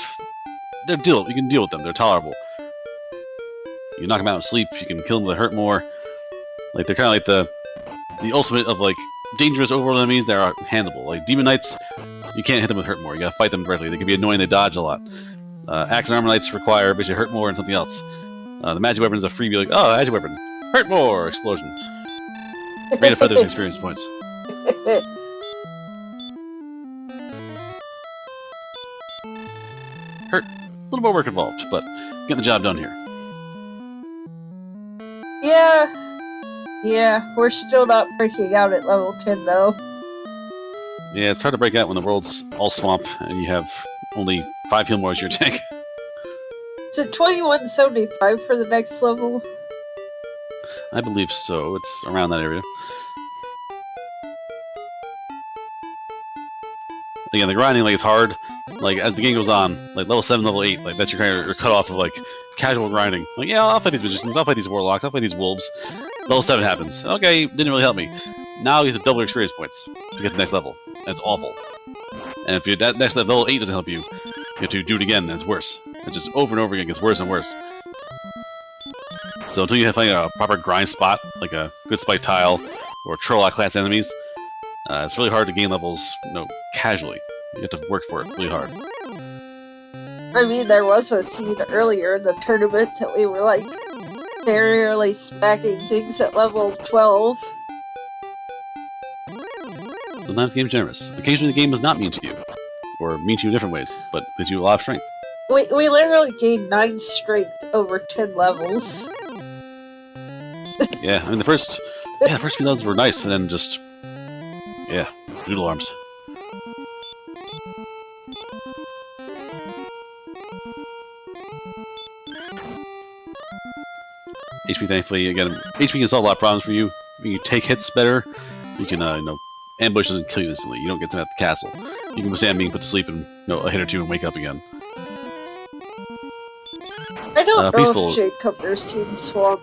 You can deal with them. They're tolerable. You knock them out in sleep. You can kill them to hurt more. Like they're kind of like the ultimate of like dangerous overworld enemies that are handleable. Like Demon Knights, you can't hit them with Hurt More. You gotta fight them directly. They can be annoying, they dodge a lot. Axe and Armor Knights require basically Hurt More and something else. The Magic Weapon is a freebie, like, oh, Magic Weapon. Hurt More! Explosion. Rain of Feathers experience points. Hurt. A little more work involved, but getting the job done here. Yeah, we're still not breaking out at level 10 though. Yeah, it's hard to break out when the world's all swamp and you have only 5 heal more as your tank. Is it 2175 for the next level? I believe so. It's around that area. Again, the grinding, like, it's hard. Like, as the game goes on, like, level 7, level 8, like, that's your kind of your cutoff of, like, casual grinding. Like, yeah, I'll fight these magicians, I'll fight these warlocks, I'll fight these wolves. Level 7 happens. Okay, didn't really help me. Now you have to double your experience points to get to the next level. That's awful. And if that next level 8 doesn't help you, you have to do it again, and it's worse. It's just over and over again, it gets worse and worse. So until you have like a proper grind spot, like a good spike tile, or Trolloc class enemies, it's really hard to gain levels, casually. You have to work for it really hard. I mean, there was a scene earlier in the tournament that we were like barely smacking things at level 12. Sometimes the game's generous. Occasionally the game is not mean to you, or mean to you in different ways, but gives you a lot of strength. We literally gained 9 strength over 10 levels. Yeah, I mean the first few levels were nice, and then just, noodle arms. HP, thankfully, again, HP can solve a lot of problems for you. You can take hits better. You can, ambush doesn't kill you instantly. You don't get them at the castle. You can withstand being put to sleep in a hit or two and wake up again. I don't know if jkoper's seen Swamp.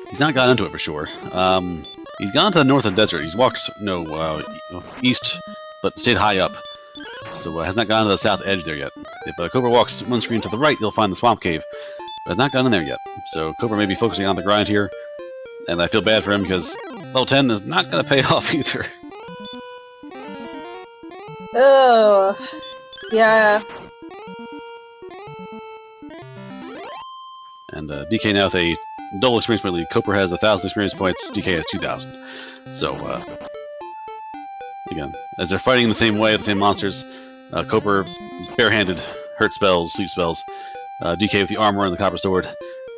He's not gotten into it for sure. He's gone to the north of the desert. He's walked east, but stayed high up. So has not gone to the south edge there yet. If Koper walks one screen to the right, you'll find the swamp cave. But has not gotten in there yet. So Koper may be focusing on the grind here, and I feel bad for him because level 10 is not going to pay off either. Oh, yeah. And DK now with a double experience point lead. Koper has 1,000 experience points, DK has 2,000. So, again, as they're fighting the same way, the same monsters, Koper barehanded, hurt spells, sleep spells. DK with the armor and the copper sword.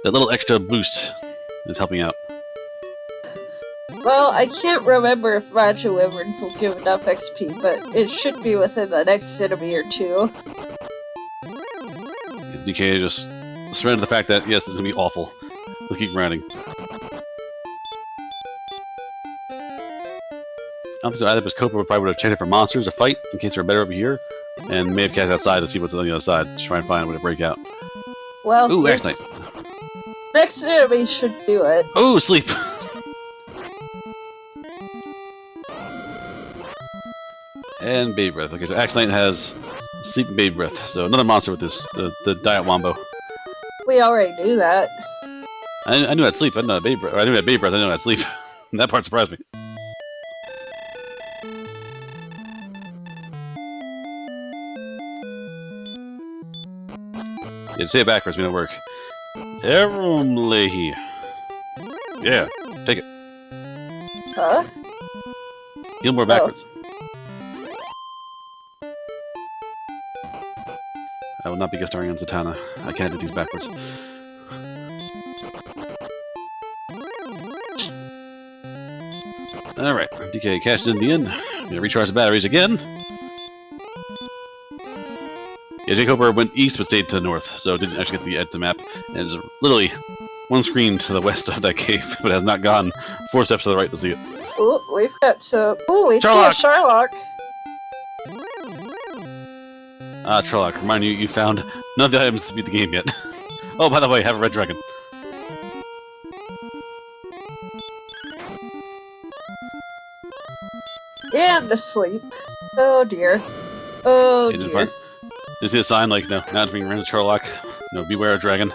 That little extra boost is helping out. Well, I can't remember if Magic Wyverns will give enough XP, but it should be within the next enemy or two. DK just surrendered the fact that, yes, this is going to be awful. Let's keep grinding. I don't think so either, because Koper probably would have checked it for monsters to fight, in case they're better over here, and may have cast outside to see what's on the other side, to try and find a way to break out. Well, ooh, this next enemy should do it. Ooh, sleep! And Baby Breath. Okay, so Axe Knight has Sleep and Baby Breath, so another monster with this, the Diet Wombo. We already knew that. I knew I'd sleep, I didn't know I'd Baby Breath. I knew I'd Baby Breath, I didn't know I'd sleep. That part surprised me. Yeah, to say it backwards may not work. Erumlehi. Yeah, take it. Huh? Heal more backwards. I will not be guest starring on Zatanna. I can't do things backwards. Alright, DK cashed in the end. Gonna recharge the batteries again. Yeah, jkoper went east but stayed to the north, so didn't actually get the edge of the map. And is literally one screen to the west of that cave, but has not gone 4 steps to the right to see it. Ooh, we've got some. Ooh, we Sherlock. see a Sherlock. Ah, Trolloc, remind you, you found none of the items to beat the game yet. Oh, by the way, have a red dragon. And asleep. Oh dear. Oh Did dear. you see the sign like, no, not being ran to Trolloc. No, beware a dragon.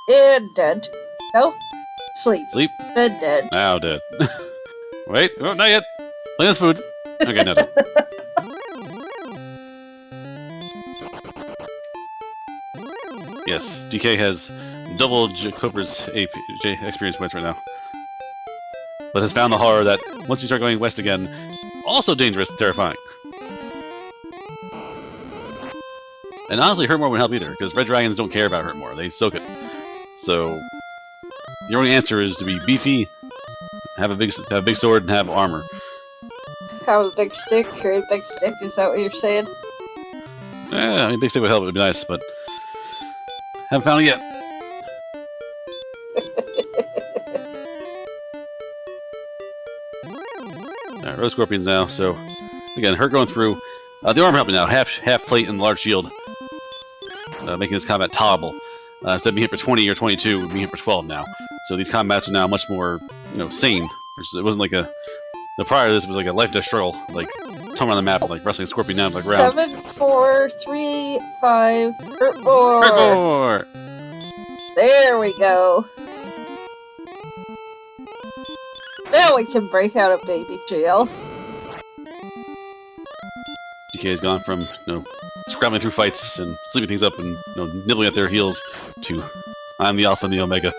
And dead. No? Sleep. Sleep? Then dead. Now dead. Wait, oh, not yet. Playing with food. Okay, nothing. Yes, DK has double jkoper's experience points right now. But has found the horror that once you start going west again, also dangerous and terrifying. And honestly, Hurtmore wouldn't help either, because red dragons don't care about Hurtmore. They soak it. So, your only answer is to be beefy, have a big sword, and have armor. Have a big stick, carry a big stick, is that what you're saying? Yeah, I mean, big stick would help, it would be nice, but haven't found it yet. Alright, Rose Scorpions now, so again, Hurt going through. The armor helping now, half plate and large shield, making this combat tolerable. Instead of being hit for 20 or 22, we're being hit for 12 now. So these combats are now much more, sane. It wasn't like the prior to this was like a life-death struggle, like tumbling around the map, like wrestling a scorpion down like ground. 7, 4, 3, 5, Hurtmore! Hurtmore! There we go. Now we can break out of baby jail. DK has gone from, scrambling through fights and sleeping things up and, nibbling at their heels to, I'm the Alpha and the Omega.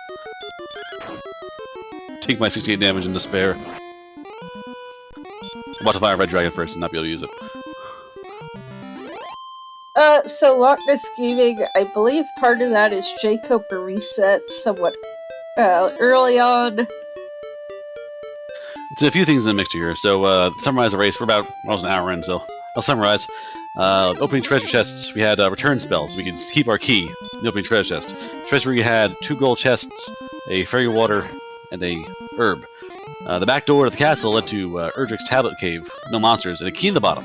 Take my 68 damage in despair. I'm about to fire a red dragon first and not be able to use it. So Loch Ness Gaming, I believe part of that is jkoper reset somewhat early on. There's a few things in the mixture here. So, to summarize the race, we're about almost an hour in, so I'll summarize. Opening treasure chests, we had return spells. We could keep our key in the opening treasure chest. Treasury had 2 gold chests, a fairy water, and a herb. The back door to the castle led to Erdrick's tablet cave, no monsters, and a key in the bottom.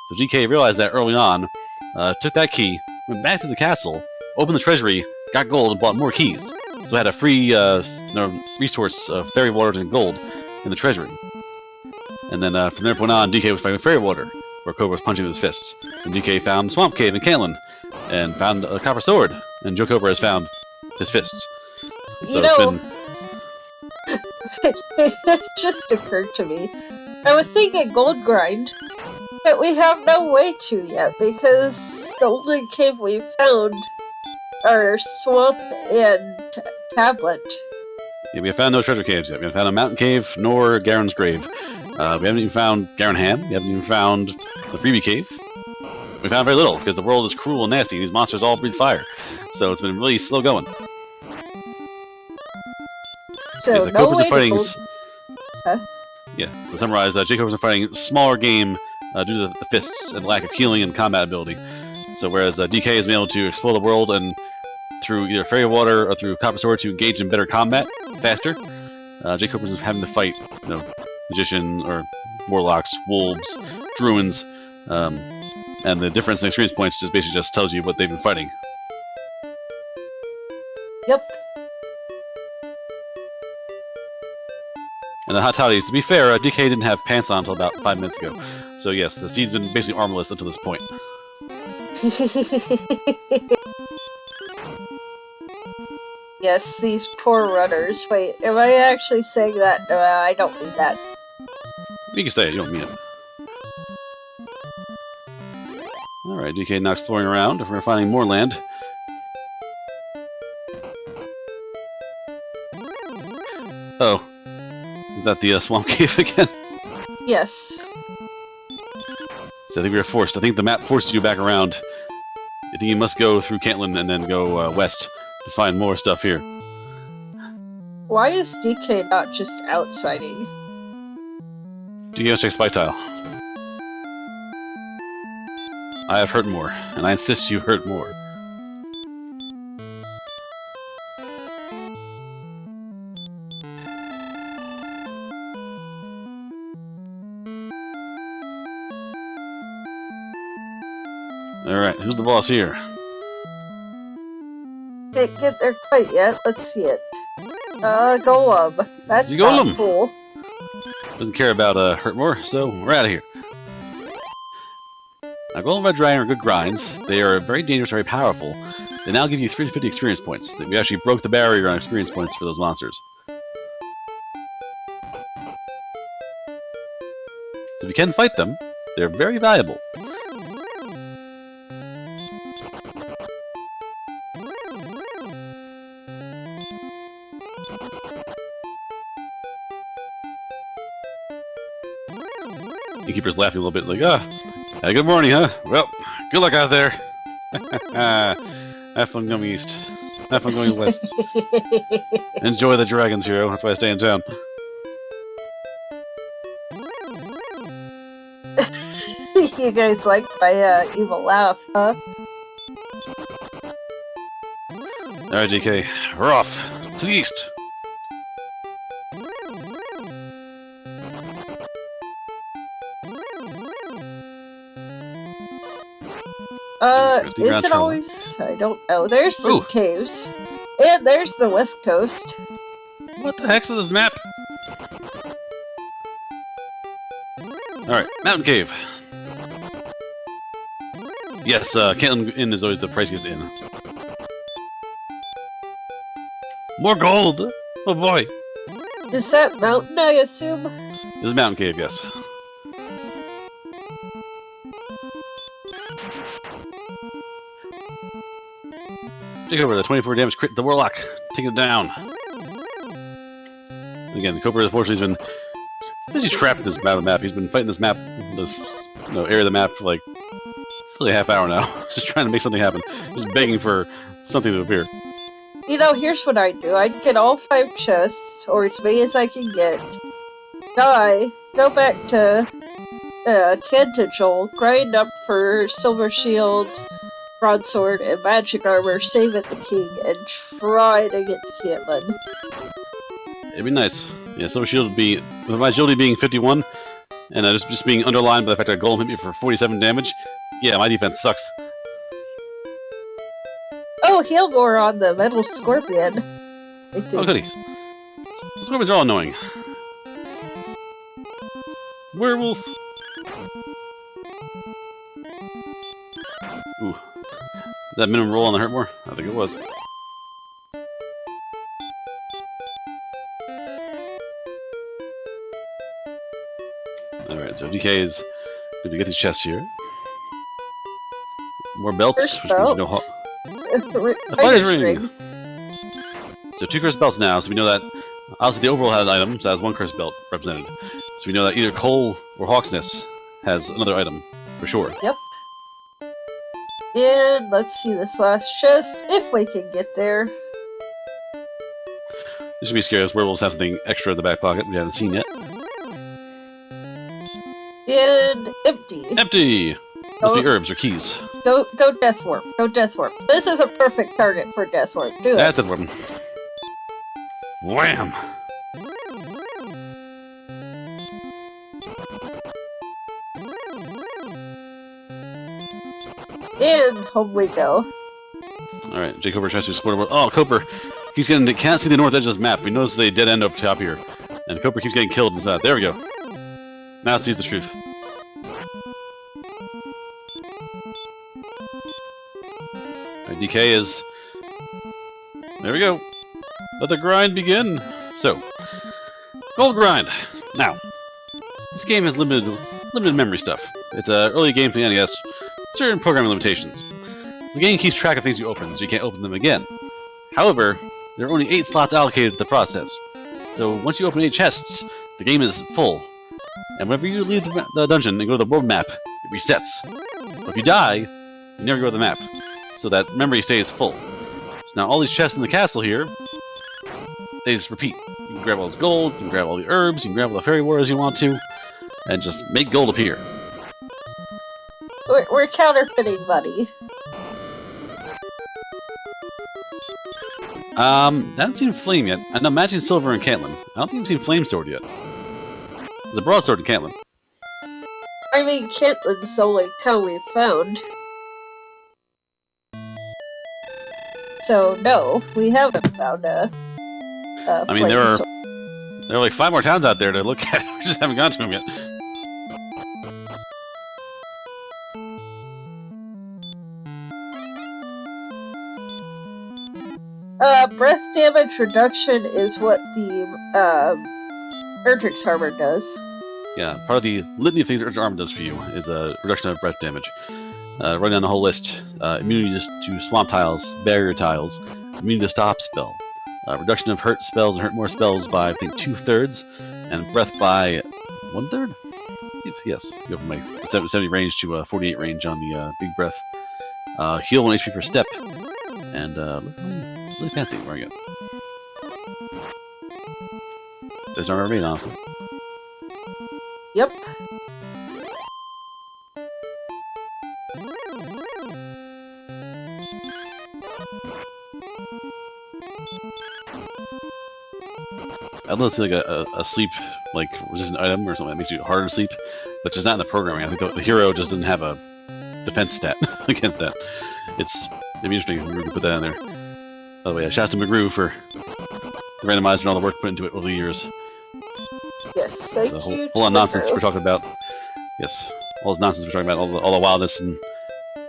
So GK realized that early on, took that key, went back to the castle, opened the treasury, got gold, and bought more keys. So had a free resource of fairy water and gold in the treasury. And then from there point on, DK was fighting with fairy water, where Cobra was punching with his fists. And DK found Swamp Cave in Caitlin, and found a copper sword, and jkoper has found his fists. So It just occurred to me. I was thinking gold grind, but we have no way to yet, because the only cave we've found are Swamp and Tablet. Yeah, we have found no treasure caves yet. We haven't found a mountain cave, nor Garen's grave. We haven't even found Garen Ham. We haven't even found the freebie cave. We found very little, because the world is cruel and nasty. These monsters all breathe fire. So it's been really slow going. So yeah, no way fighting. Huh? Yeah, so to summarize, jkoper's are fighting smaller game due to the fists and lack of healing and combat ability. So whereas DK has been able to explore the world and through either fairy water or through copper sword to engage in better combat faster, jkoper's is having to fight, magician or warlocks, wolves, druids, and the difference in experience points just basically just tells you what they've been fighting. Yep. And the hot toddies, to be fair, DK didn't have pants on until about 5 minutes ago. So yes, the seed's been basically armorless until this point. Yes, these poor runners. Wait, am I actually saying that? No, I don't mean that. You can say it, you don't mean it. Alright, DK now exploring around. We're finding more land. Oh. Is that the swamp cave again? Yes. So I think we were forced. I think the map forced you back around. I think you must go through Caitlin and then go west to find more stuff here. Why is DK not just outsiding? DK must check spy tile. I have hurt more, and I insist you hurt more. Alright, who's the boss here? Can't get there quite yet. Let's see it. Golem. That's not cool. Doesn't care about Hurtmore, so we're out of here. Now, Golem and Red Dragon are good grinds. They are very dangerous, very powerful. They now give you 350 experience points. We actually broke the barrier on experience points for those monsters. if you can fight them, they're very valuable. The keeper's laughing a little bit, like, good morning, huh? Well, good luck out there. Have fun going east. Have fun going west. Enjoy the dragons, hero. That's why I stay in town. You guys like my evil laugh, huh? Alright, DK, we're off to the east. Is it always? I don't know. There's some caves. And there's the west coast. What the heck's with this map? Alright, mountain cave. Yes, Caitlin Inn is always the priciest inn. More gold! Oh boy! Is that mountain, I assume? This is mountain cave, yes. Take over the 24 damage crit the warlock. Take it down. Again, the Coper unfortunately has been basically trapped in this map. He's been fighting this map, this area of the map for like probably a half hour now. Just trying to make something happen. Just begging for something to appear. You know, here's what I'd do. I'd get all 5 chests, or as many as I can get. Die. Go back to Tangential, grind up for Silver Shield, Broadsword, and Magic Armor, save at the King, and try to get to Caitlin. It'd be nice. Yeah, Silver Shield would be, with my agility being 51, and just being underlined by the fact that Golem hit me for 47 damage, yeah, my defense sucks. Oh, heal more on the Metal Scorpion, I think. Oh, goody. Scorpions are all annoying. Werewolf! Ooh. That minimum roll on the hurt more? I think it was. Alright, so DK is good to get these chests here. More belts. First belt. A fighter's ring! So 2 cursed belts now, so we know that obviously the overall had items, so has 1 cursed belt represented. So we know that either Cole or Hawksness has another item, for sure. Yep. And let's see this last chest, if we can get there. This should be scary, as werewolves have something extra in the back pocket we haven't seen yet. And empty. Empty! Must be herbs or keys. Go Death Warp. Go Death Warp. This is a perfect target for Death Warp. Do it. That's the weapon. Wham! And home we go. Alright, jkoper tries to explore the world. Oh, Coper! Can't see the north edge of this map. We notice a dead end up top here. And Coper keeps getting killed inside. There we go. Now sees the truth. Alright, DK is... There we go. Let the grind begin. So, gold grind. Now, this game has limited memory stuff. It's an early game for the NES. Certain programming limitations. So the game keeps track of things you open, so you can't open them again. However, there are only 8 slots allocated to the process. So once you open 8 chests, the game is full. And whenever you leave the dungeon and go to the world map, it resets. But if you die, you never go to the map. So that memory stays full. So now all these chests in the castle here, they just repeat. You can grab all this gold, you can grab all the herbs, you can grab all the fairy waters you want to, and just make gold appear. We're counterfeiting money. I haven't seen Flame yet. I know matching Silver and Caitlin. I don't think we've seen Flame Sword yet. There's a Broadsword in Caitlin. I mean, Caitlin's the only town we've found. So, no, we haven't found a I mean, there are like 5 more towns out there to look at. We just haven't gone to them yet. Breath damage reduction is what the Erdrick's armor does. Yeah, part of the litany of things Urge Armor does for you is a reduction of breath damage. Running down the whole list: immunity to swamp tiles, barrier tiles, immunity to stop spell, reduction of hurt spells and hurt more spells by I think 2/3, and breath by 1/3. Yes, you go from like 70 range to 48 range on the big breath. Heal 1 HP per step, and really fancy wearing it. There's armor remain, honestly. Yep. I'd love to see like a sleep like resistant item or something that makes you harder to sleep, but just not in the programming. I think the hero just doesn't have a defense stat against that. It'd be interesting if we could put that in there. By the way, shout out to McGrew for the randomizer and all the work put into it over the years. Yes, thank you. Whole lot of nonsense we're talking about. Yes, all this nonsense we're talking about, all the wildness and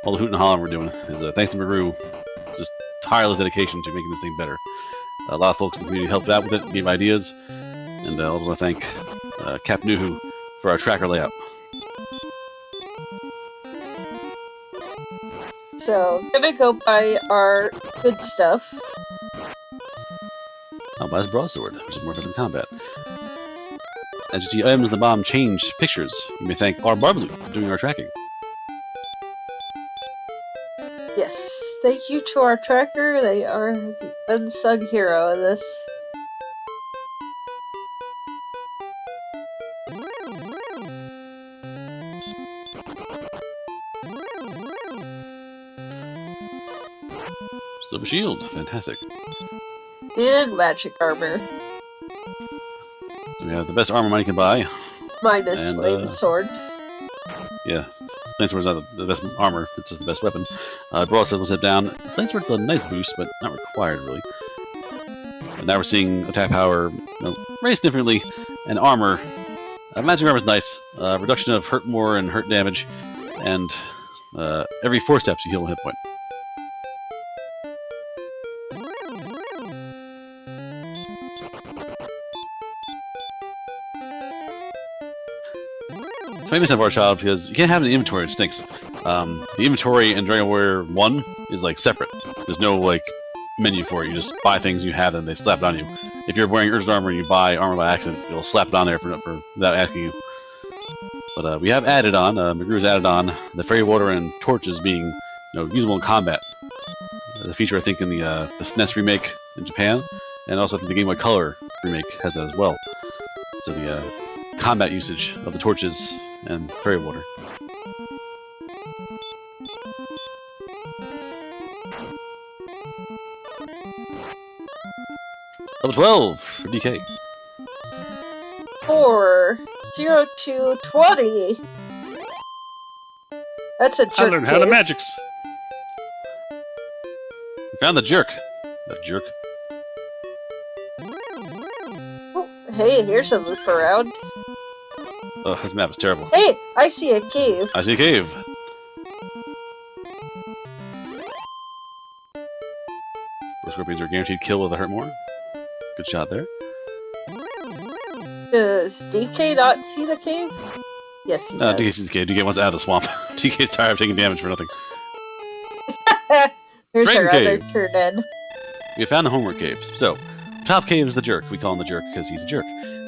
all the hoot and hollering we're doing is thanks to McGrew. Just tireless dedication to making this thing better. A lot of folks in the community helped out with it, gave ideas, and I also want to thank Cap Nuhu for our tracker layout. So, gonna go buy our good stuff. I'll buy his broadsword, which is more effective in combat. As you see, items in the bottom change pictures. You may thank our Barbaloo for doing our tracking. Yes, thank you to our tracker. They are the unsung hero of this. Silver shield, fantastic. And magic armor. So we have the best armor money can buy. Minus and, flame sword. Yeah, flame sword's not the best armor, it's just the best weapon. Broadsword will step down. Flame sword's a nice boost, but not required really. And now we're seeing attack power raised differently, and armor. Magic armor's nice. Reduction of hurt more and hurt damage, and every 4 steps you heal 1 hit point. Famous of our child because you can't have an inventory, it stinks. The inventory in Dragon Warrior 1 is like separate. There's no like menu for it. You just buy things, you have them, they slap it on you. If you're wearing Urged armor and you buy armor by accident, it'll slap it on there for without asking you. But we have added on, McGrew's added on the fairy water and torches being usable in combat. The feature I think in the SNES remake in Japan, and also I think the Game Boy Color remake has that as well. So the combat usage of the torches and fairy water. Level 12 for DK. 4, 0 to 20. That's a jerk. I learned how cave. the magics. We found the jerk. That jerk. Oh, hey, here's a loop around. Oh, this map is terrible. Hey, I see a cave. I see a cave. Scorpions are guaranteed kill with a hurt more. Good shot there. Does DK not see the cave? Yes, he does. DK sees the cave. DK wants out of the swamp. DK's tired of taking damage for nothing. Here's Dragon our other cave. turn in. We have found the homework caves. So, top cave is the jerk. We call him the jerk because he's a jerk.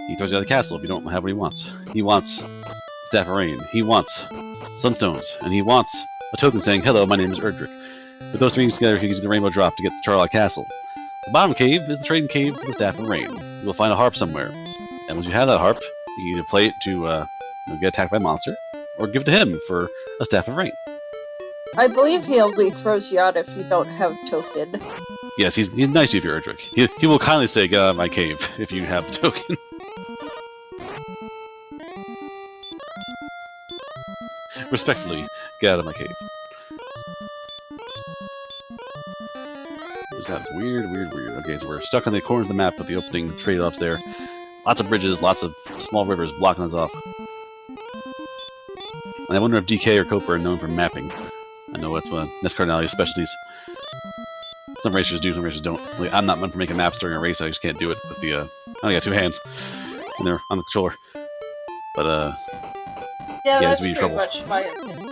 He throws you out of the castle if you don't have what he wants. He wants Staff of Rain. He wants Sunstones. And he wants a token saying, "Hello, my name is Erdrick." With those three things together, he uses the Rainbow Drop to get to Charlotte Castle. The bottom cave is the trading cave for the Staff of Rain. You will find a harp somewhere. And once you have that harp, you can either play it to get attacked by a monster, or give it to him for a Staff of Rain. I believe he only throws you out if you don't have token. Yes, he's nice to you if you're Erdrick. He will kindly say, "Get out of my cave," if you have the token. Respectfully, get out of my cave. This guy's weird. Okay, so we're stuck on the corner of the map with the opening trade-offs there. Lots of bridges, lots of small rivers blocking us off. And I wonder if DK or Coper are known for mapping. I know that's one of Nescarnali's specialties. Some racers do, some racers don't. Like, I'm not meant for making maps during a race, I just can't do it with the, I only got 2 hands. And they're on the controller. But Yeah, this that's would be pretty trouble. much my opinion.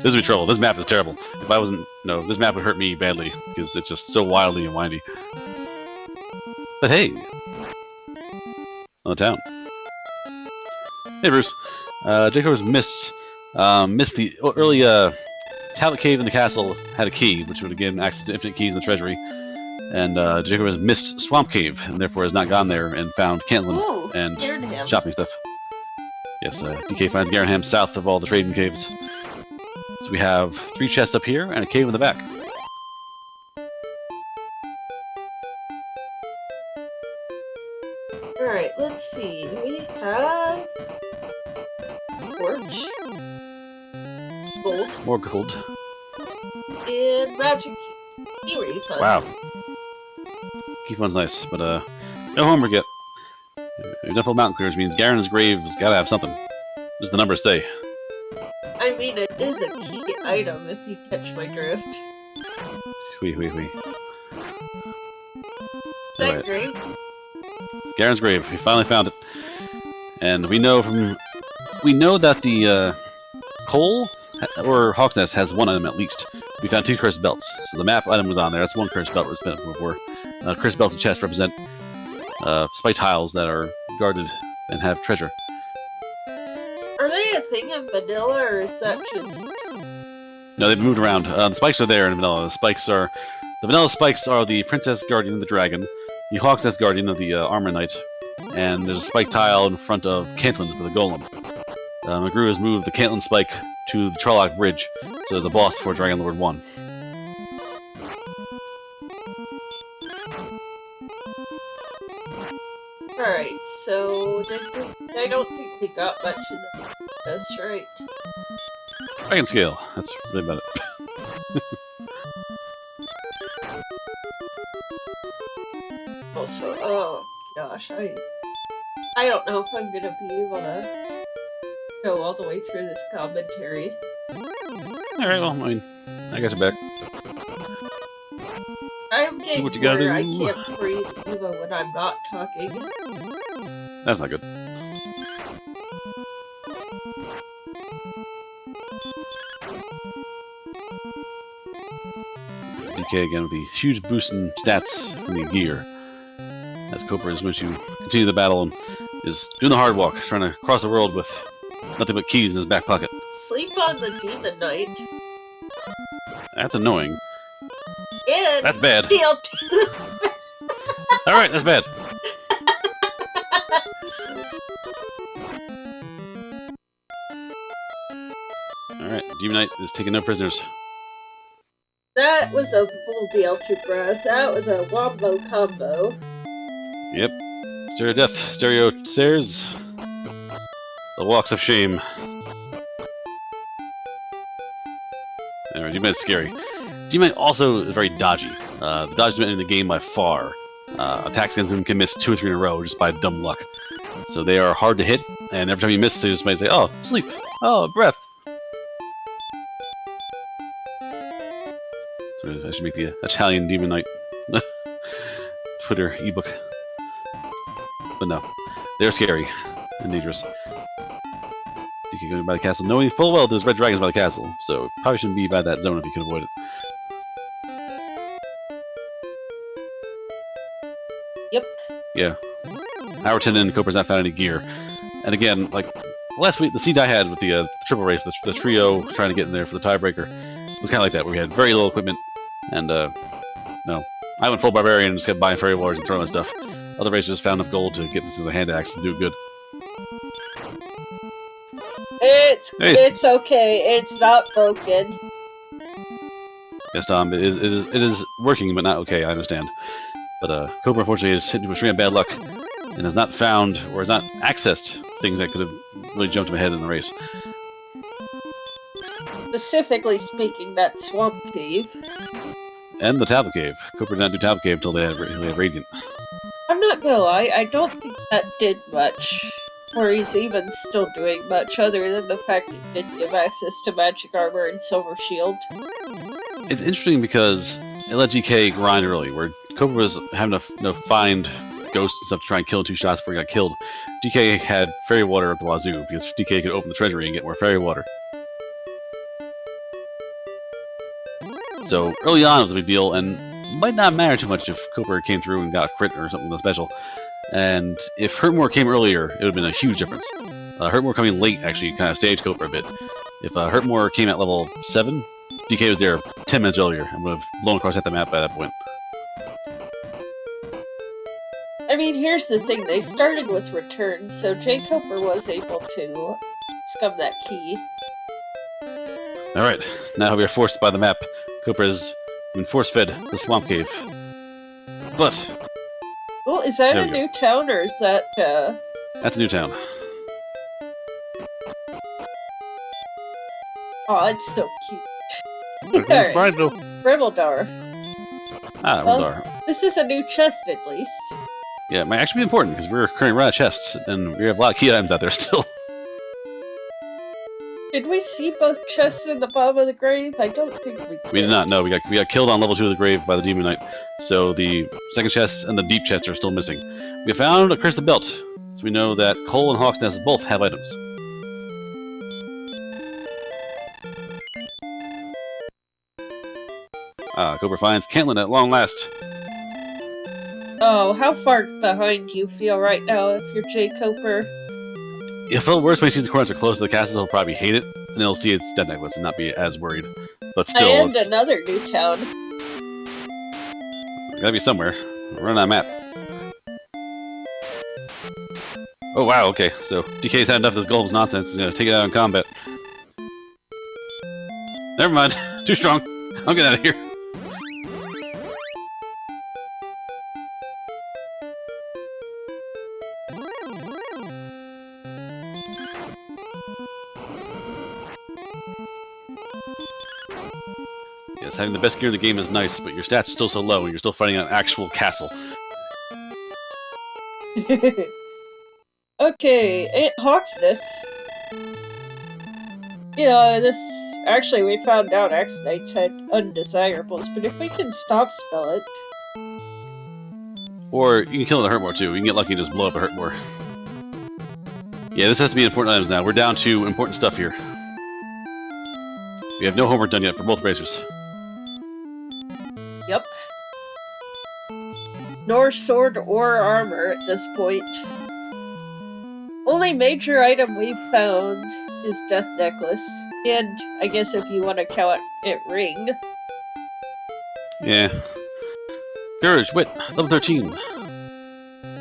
This would be trouble. This map is terrible. If I wasn't, no, this map would hurt me badly because it's just so wildly and windy. But hey, on the town. Hey, Bruce. jkoper's missed the early tablet cave in the castle had a key, which would have given access to infinite keys in the treasury. And jkoper has missed Swamp Cave, and therefore has not gone there and found Cantland and Garenham. shopping stuff. Yes, DK finds Garenham south of all the trading caves. So we have 3 chests up here and a cave in the back. Alright, let's see. We have torch, gold, More gold. and magic key refund. Wow. Key fund's nice, but no homework yet. Enough of mountain clears means Garen's grave's gotta have something. Does the numbers say? I mean, it is a key item if you catch my drift. Wee. Is that Right. great? Garen's grave. We finally found it, and we know that the Cole or Hawk's Nest has one item at least. We found 2 cursed belts, so the map item was on there. That's 1 cursed belt we're spending before. Cursed belts and chests represent spike tiles that are guarded and have treasure. Are they a thing in vanilla, or is that just... No, they've moved around. The spikes are there in vanilla. The vanilla spikes are the Princess Guardian of the Dragon, the Hawk's Nest Guardian of the Armor Knight, and there's a spike tile in front of Cantland for the Golem. McGrew has moved the Cantland spike to the Trolloc Bridge, so there's a boss for Dragon Lord 1. Alright, so I don't think we got much in the That's right. Dragon Scale. That's really about it. Also, oh gosh, I don't know if I'm gonna be able to go all the way through this commentary. Alright, well, I mean, I got your back. I'm getting what you gotta where I do. can't breathe even when I'm not talking. That's not good. DK again with the huge boost in stats from the gear. As Coper is going to continue the battle and is doing the hard walk, trying to cross the world with nothing but keys in his back pocket. Sleep on the Demon Knight. That's annoying. And That's bad. DL2. Alright, that's bad. Alright, Demon Knight is taking no prisoners. That was a full DL2 breath. That was a wombo combo. Yep. Stereo death. Stereo stairs. The walks of shame. Anyway, Demon Knight's scary. Demon Knight also is very dodgy. The dodgiest in the game by far. Attacks against him can miss 2 or 3 in a row just by dumb luck. So they are hard to hit, and every time you miss, they just might say, "Oh, sleep. Oh, breath." So I should make the Italian Demon Knight Twitter ebook. But no, they're scary and dangerous. You can go by the castle knowing full well there's red dragons by the castle, so probably shouldn't be by that zone if you can avoid it. Yep. Yeah. Howerton and Coper's not found any gear. And again, like last week, the seed I had with the triple race, the trio trying to get in there for the tiebreaker, was kind of like that, where we had very little equipment, and no. I went full barbarian and just kept buying fairy wars and throwing my stuff. Other racers just found enough gold to get this as a hand axe and do it good. It's okay. It's not broken. Yes, Tom, it is working, but not okay. I understand. But Cobra unfortunately is hit with extreme bad luck and has not found or has not accessed things that could have really jumped him ahead in the race. Specifically speaking, that swamp cave. And the Tablet Cave. Cobra did not do Tablet Cave until they had Radiant. I'm not gonna lie, I don't think that did much. Or he's even still doing much, other than the fact it did give access to magic armor and silver shield. It's interesting because it let GK grind early, where Cobra was having to find ghosts and stuff to try and kill in 2 shots before he got killed. DK had fairy water at the wazoo, because DK could open the treasury and get more fairy water. So early on it was a big deal, and might not matter too much if Cooper came through and got a crit or something special. And if Hurtmore came earlier, it would have been a huge difference. Hurtmore coming late actually kind of saved Cooper a bit. If Hurtmore came at level 7, DK was there 10 minutes earlier and would have blown across the map by that point. I mean, here's the thing. They started with return, so jkoper was able to scum that key. Alright, now we are forced by the map. Cooper has been force-fed the swamp cave. But... Oh, is that a new town, or is that, That's a new town. Oh, it's so cute. Okay, Rindle. Rimmildar. Ah, Rimmildar. Well, this is a new chest, at least. Yeah, it might actually be important, because we're currently running out of chests, and we have a lot of key items out there still. Did we see both chests in the bottom of the grave? I don't think we did. We did not know. We got killed on level 2 of the grave by the Demon Knight, so the second chest and the deep chest are still missing. We found a crystal belt, so we know that Cole and Hawk's Nest both have items. Cooper finds Cantlin at long last. Oh, how far behind do you feel right now if you're jkoper? It felt worse when he sees the corners are close to the castle. He'll probably hate it, and he'll see its death necklace and not be as worried. But still, and another new town. Gotta be somewhere. We're running out of map. Oh wow, okay, so DK's had enough of this Golem's nonsense. He's gonna take it out in combat. Never mind. Too strong. I'm getting out of here. Yes, having the best gear in the game is nice, but your stats are still so low and you're still fighting an actual castle. Okay, Hawksness. Yeah, actually, we found out X-Knights had undesirables, but if we can stop spell it... Or you can kill the Hurtmore too. You can get lucky and just blow up a Hurtmore. Yeah, this has to be important items now. We're down to important stuff here. We have no homework done yet for both racers. Yep. Nor sword or armor at this point. Only major item we've found is Death Necklace. And I guess if you want to count it, Ring. Yeah. Courage, wit, level 13.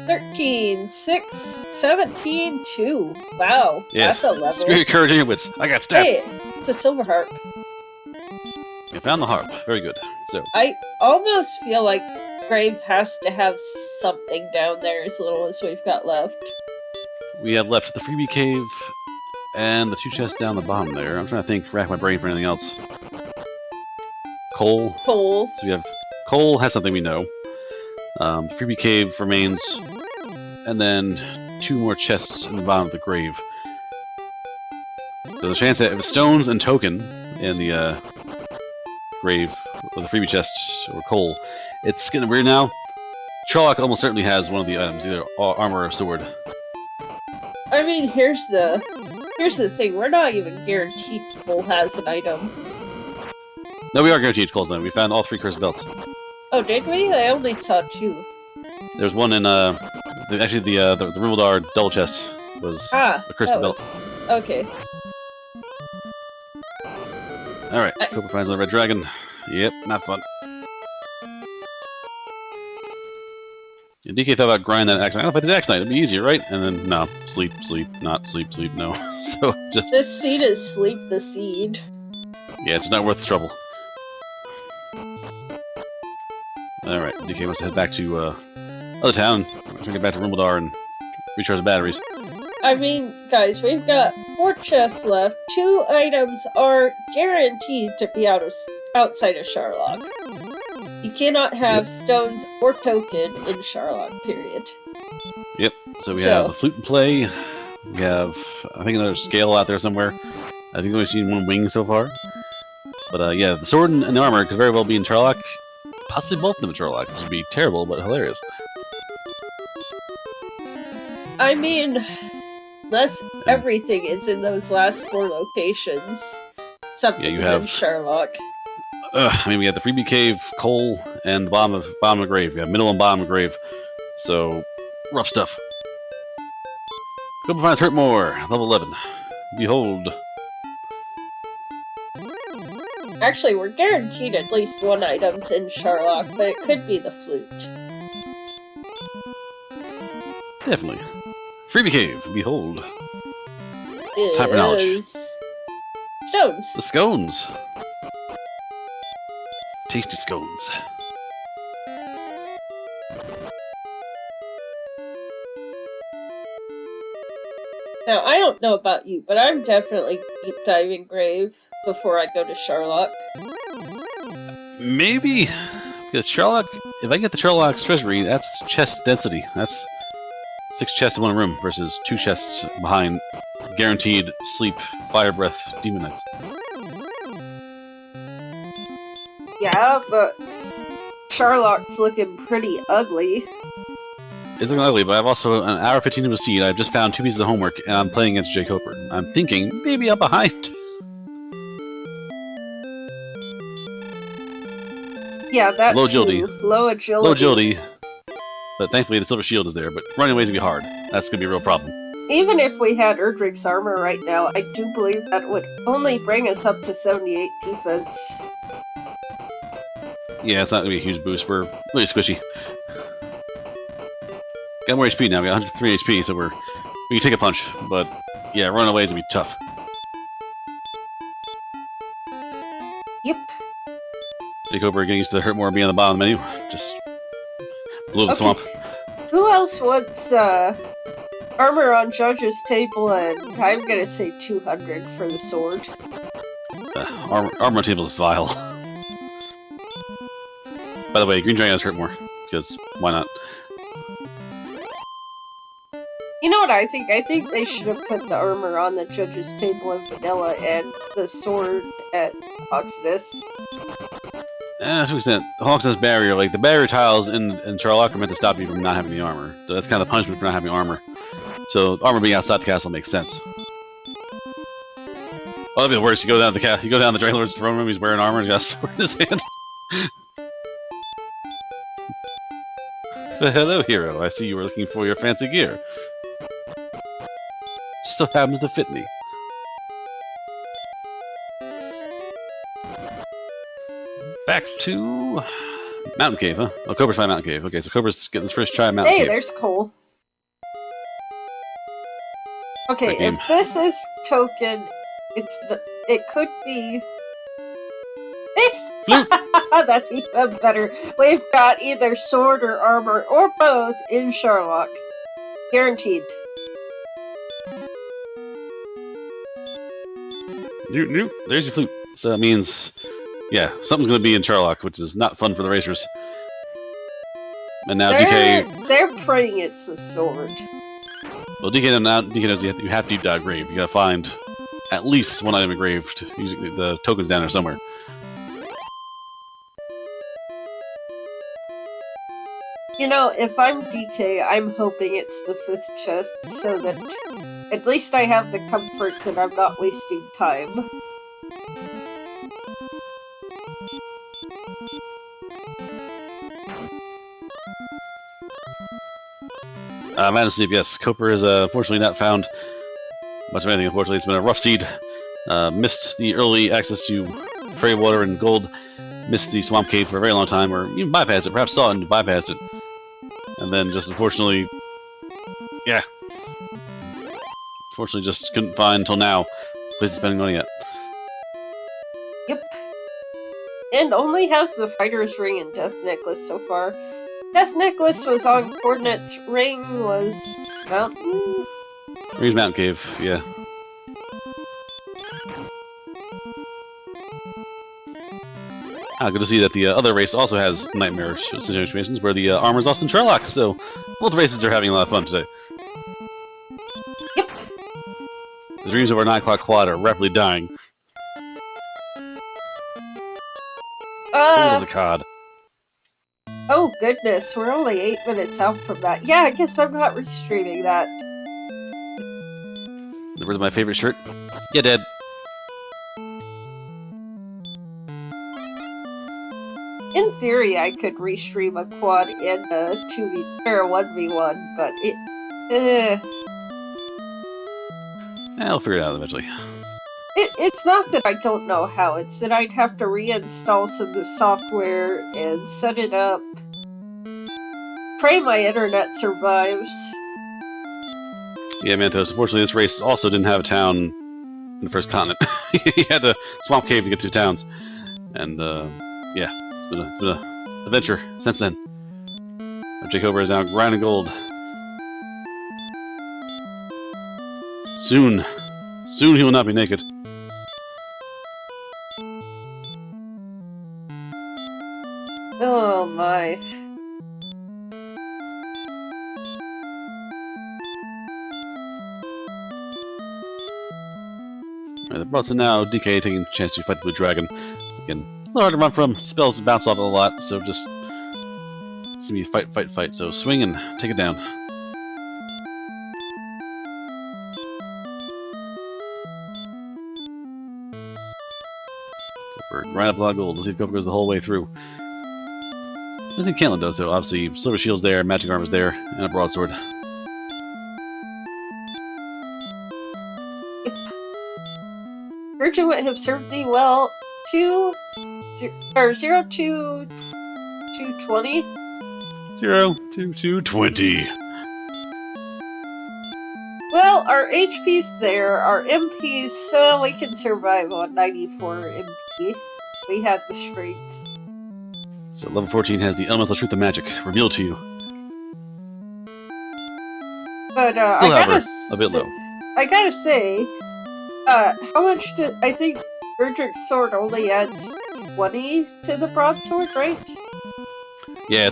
13, 6, 17, 2. Wow, Yes. that's a level. Screw your courage and your wits. I got stats. Hey, it's a silver harp. You found the harp. Very good. So, I almost feel like Grave has to have something down there as little as we've got left. we have left the freebie cave and the 2 chests down the bottom there. I'm trying to think, rack my brain for anything else. Coal. Coal. So we have coal has something we know. The freebie cave remains, and then 2 more chests in the bottom of the grave. So the chance that if it's stones and token in the grave or the freebie chest or coal, it's getting weird now. Charlock almost certainly has one of the items, either armor or sword. I mean, here's the thing. We're not even guaranteed Cole has an item. No, we are guaranteed Cole's item. We found all 3 cursed belts. Oh, did we? I only saw 2. There's one in actually the Rimmildar double chest was a cursed belt. Okay. Alright, Cooper finds another red dragon. Yep, not fun. Yeah, DK thought about grinding that axe knight. Oh, if I did axe knight, it'd be easier, right? And then, no. Sleep, sleep, not sleep, sleep, no. So, just... This seed is Sleep the Seed. Yeah, it's not worth the trouble. Alright, DK must head back to, other town. We're trying to get back to Rimmildar and recharge the batteries. I mean, guys, we've got 4 chests left. 2 items are guaranteed to be outside of Charlock. You cannot have stones or token in Charlock, period. Yep, so we have the flute in play. We have, I think, another scale out there somewhere. I think we've only seen 1 wing so far. But, yeah, the sword and the armor could very well be in Charlock. Possibly both of them in Charlock, which would be terrible, but hilarious. I mean, unless everything is in those last 4 locations, something's in Sherlock. I mean, we have the freebie cave, coal, and the bottom of the grave. We have middle and bottom of the grave. So, rough stuff. Go finds hurt more. Level 11. Behold. Actually, we're guaranteed at least 1 item's in Sherlock, but it could be the flute. Definitely. Freebie cave. Behold. Time for knowledge. Stones. The scones. Tasty scones. Now, I don't know about you, but I'm definitely deep diving grave before I go to Sherlock. Maybe, because Sherlock, if I get the Sherlock's treasury, that's chest density. That's 6 chests in 1 room versus 2 chests behind guaranteed sleep, fire breath, demon knights. Yeah, but Sherlock's looking pretty ugly. It's looking ugly, but I've also an hour 15 to a seed. I've just found 2 pieces of homework, and I'm playing against jkoper. I'm thinking maybe I'm behind. Yeah, that's low agility. Low agility. Low agility. But thankfully the silver shield is there. But running away's gonna be hard. That's gonna be a real problem. Even if we had Erdrick's armor right now, I do believe that would only bring us up to 78 defense. Yeah, it's not gonna be a huge boost. We're really squishy. Got more HP now. We got 103 HP, so we can take a punch. But yeah, running away is gonna be tough. Yep. jkoper getting used to hurt more being on the bottom of the menu. Just blew the swamp. Who else wants armor on judge's table? And I'm gonna say 200 for the sword. Armor table is vile. By the way, green dragon has hurt more because why not? You know what I think? I think they should have put the armor on the judge's table in vanilla and the sword at Oxidus. To some extent, the Hawksnest barrier, like the barrier tiles in Sherlock are meant to stop you from not having the armor. So that's kind of the punishment for not having armor. So armor being outside the castle makes sense. Oh, that'd be the worst. You go down the Dragon Lord's throne room. He's wearing armor and he's got a sword in his hand. Hello, hero. I see you were looking for your fancy gear. Just so happens to fit me. Back to Mountain Cave, huh? Oh, Cobra's finding Mountain Cave. Okay, so Cobra's getting his first try at Mountain Cave. Hey, there's Cole. Okay, if this is token, it could be... It's... Flute! That's even better. We've got either sword or armor, or both, in Sherlock. Guaranteed. Nope. There's your flute. So that means... yeah, something's going to be in Sherlock, which is not fun for the racers. And now DK... They're praying it's the sword. Well, DK knows you have to deep dive grave. You gotta find at least 1 item engraved using the tokens down there somewhere. You know, if I'm DK, I'm hoping it's the 5th chest, so that at least I have the comfort that I'm not wasting time. Man asleep, yes. Coper has unfortunately not found much of anything, unfortunately. It's been a rough seed. Missed the early access to fairy water and gold. Missed the swamp cave for a very long time, or even bypassed it. Perhaps saw it and bypassed it. And then just unfortunately... yeah. Unfortunately just couldn't find until now place to spending money at. Yep. And only has the fighter's ring and death necklace so far. Death necklace was on coordinates, ring was mountain? Ring's mountain cave, yeah. Good to see that the other race also has nightmare situations where the armor's often Sherlock, so both races are having a lot of fun today. Yep. The dreams of our 9 o'clock quad are rapidly dying. Cold as a cod. Oh goodness, we're only 8 minutes out from that. Yeah, I guess I'm not restreaming that. Where's my favorite shirt? Yeah, Dad. In theory, I could restream a quad and a 2v or a 1v1, but I'll figure it out eventually. It's not that I don't know how, it's that I'd have to reinstall some new software and set it up. Pray my internet survives. Yeah, Mantos. Unfortunately, this race also didn't have a town in the first continent. You had a swamp cave to get to towns, and yeah, it's been a adventure since then. jkoper is now grinding gold. Soon he will not be naked. Oh my. The broadsword now, DK taking a chance to fight the blue dragon. Again, a little hard to run from, spells bounce off a lot, so just it's gonna be fight. So swing and take it down. Grind up a lot of gold. Let's see if jkoper goes the whole way through. Doesn't need Cantlet though, so obviously silver shield's there, magic armor's there, and a broadsword. Virgin would have served thee well. 0 to 220. 0 to 220. Well, our HP's there, our MP's, so we can survive on 94 MP. We had the strength. So level 14 has the elemental truth of magic revealed to you. But Still, however, a bit low. I gotta say, how much did I think Erdrick's sword only adds 20 to the broadsword, right? Yeah,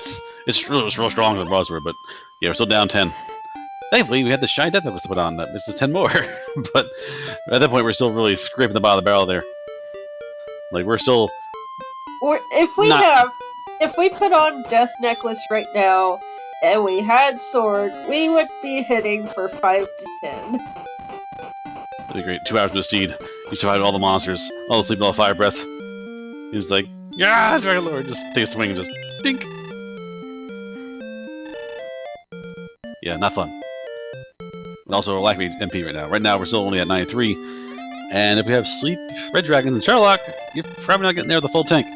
it's real strong with the broadsword, but yeah, we're still down 10. Thankfully, we had the Shy Death that was put on. That misses 10 more. But at that point, we're still really scraping the bottom of the barrel there. Like, we're still... If we put on Death Necklace right now, and we had sword, we would be hitting for 5 to 10. That'd be great. 2 hours with a seed. You survived all the monsters. All the sleep, all the fire breath. He was like, yeah, Dragon Lord, just take a swing and just dink. Yeah, not fun. And also, we're lacking MP right now. Right now, we're still only at 93. And if we have Sleep, Red Dragon, and Sherlock, you're probably not getting there with the full tank.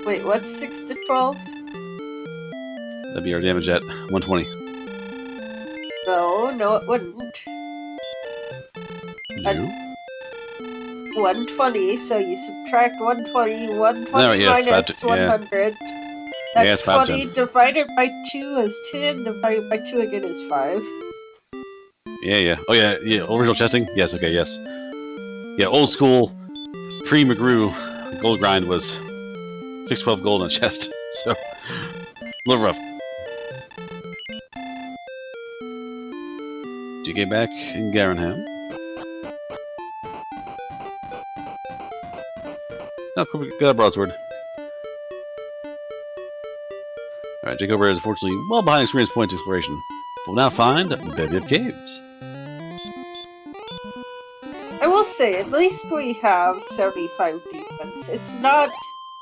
Wait, what's 6 to 12? That'd be our damage at 120. No, it wouldn't. No. 120, so you subtract 120, 120 No, yes, minus 100. That's 20 divided by 2 is 10, divided by 2 again is 5. Yeah. Oh, yeah. Original chesting? Yes, okay, yes. Yeah, old school, pre-McGrew gold grind was 612 gold on chest, so a little rough. DK back in Garenham. Oh, cool, we got a broadsword. Alright, jkoper is unfortunately well behind experience points exploration. We'll now find Bevy of Caves. I will say, at least we have 75 defense. It's not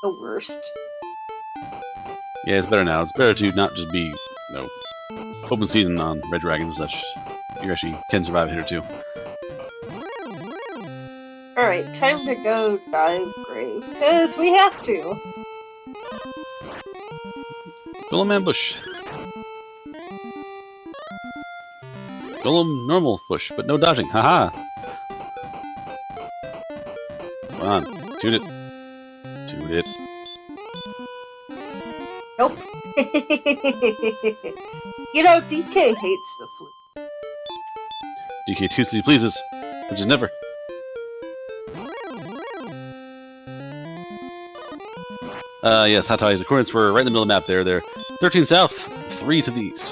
the worst. Yeah, it's better now. It's better to not just be, open season on Red Dragons and such. You actually can survive a hit or two. Alright, time to go dive grave, because we have to. Golem ambush. Golem normal push, but no dodging. Haha! Come on, tune it. Tune it. Nope. You know, DK hates the flute. DK toots he pleases, which is never. Yes, Hatai's. The coordinates were right in the middle of the map there. They're 13 south, 3 to the east.